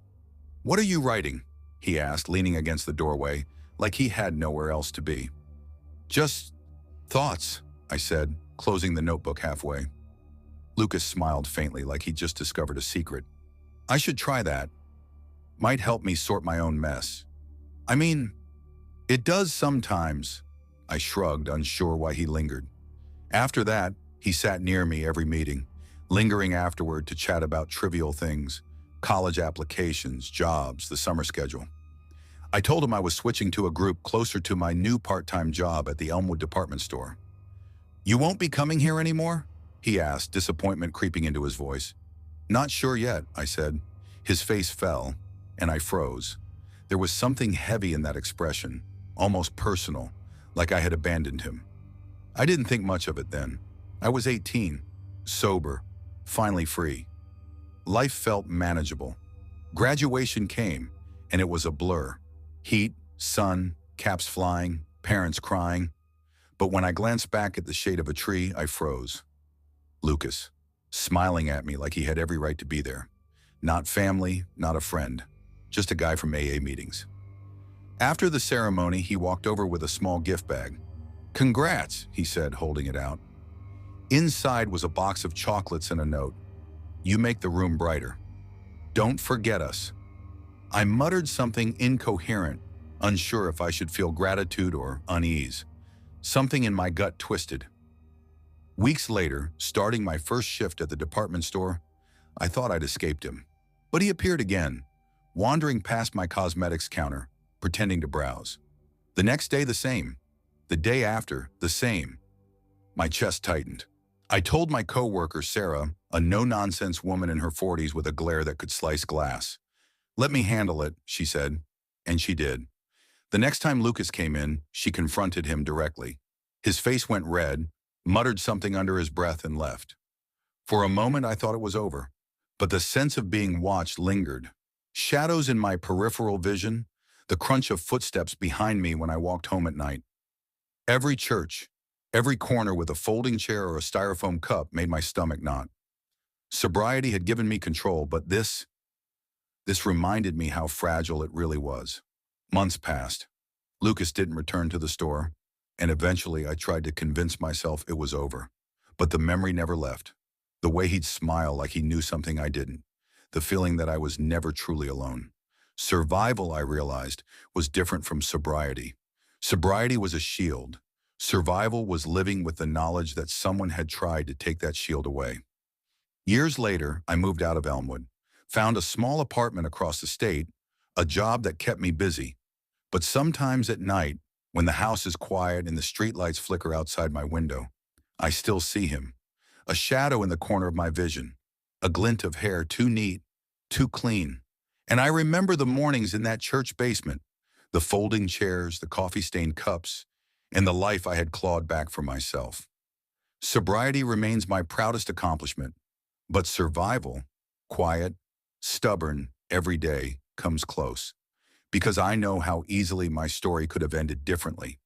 "What are you writing?" he asked, leaning against the doorway, like he had nowhere else to be. "Just thoughts," I said, closing the notebook halfway. Lucas smiled faintly, like he'd just discovered a secret. "I should try that. Might help me sort my own mess." "I mean, it does sometimes." I shrugged, unsure why he lingered. After that, he sat near me every meeting, lingering afterward to chat about trivial things, college applications, jobs, the summer schedule. I told him I was switching to a group closer to my new part-time job at the Elmwood department store. "You won't be coming here anymore?" he asked, disappointment creeping into his voice. "Not sure yet," I said. His face fell, and I froze. There was something heavy in that expression, almost personal, like I had abandoned him. I didn't think much of it then. I was 18, sober, finally free. Life felt manageable. Graduation came, and it was a blur. Heat, sun, caps flying, parents crying. But when I glanced back at the shade of a tree, I froze. Lucas, smiling at me like he had every right to be there. Not family, not a friend, just a guy from AA meetings. After the ceremony, he walked over with a small gift bag. "Congrats," he said, holding it out. Inside was a box of chocolates and a note. "You make the room brighter. Don't forget us." I muttered something incoherent, unsure if I should feel gratitude or unease. Something in my gut twisted. Weeks later, starting my first shift at the department store, I thought I'd escaped him. But he appeared again, wandering past my cosmetics counter, pretending to browse. The next day, the same. The day after, the same. My chest tightened. I told my coworker, Sarah, a no-nonsense woman in her 40s with a glare that could slice glass. "Let me handle it," she said, and she did. The next time Lucas came in, she confronted him directly. His face went red, muttered something under his breath, and left. For a moment, I thought it was over, but the sense of being watched lingered. Shadows in my peripheral vision, the crunch of footsteps behind me when I walked home at night. Every church, every corner with a folding chair or a styrofoam cup made my stomach knot. Sobriety had given me control, but this reminded me how fragile it really was. Months passed. Lucas didn't return to the store, and eventually I tried to convince myself it was over. But the memory never left. The way he'd smile like he knew something I didn't. The feeling that I was never truly alone. Survival, I realized, was different from sobriety. Sobriety was a shield. Survival was living with the knowledge that someone had tried to take that shield away. Years later, I moved out of Elmwood, found a small apartment across the state, a job that kept me busy. But sometimes at night, when the house is quiet and the streetlights flicker outside my window, I still see him. A shadow in the corner of my vision, a glint of hair too neat, too clean. And I remember the mornings in that church basement, the folding chairs, the coffee-stained cups, and the life I had clawed back for myself. Sobriety remains my proudest accomplishment, but survival, quiet, stubborn, every day, comes close. Because I know how easily my story could have ended differently.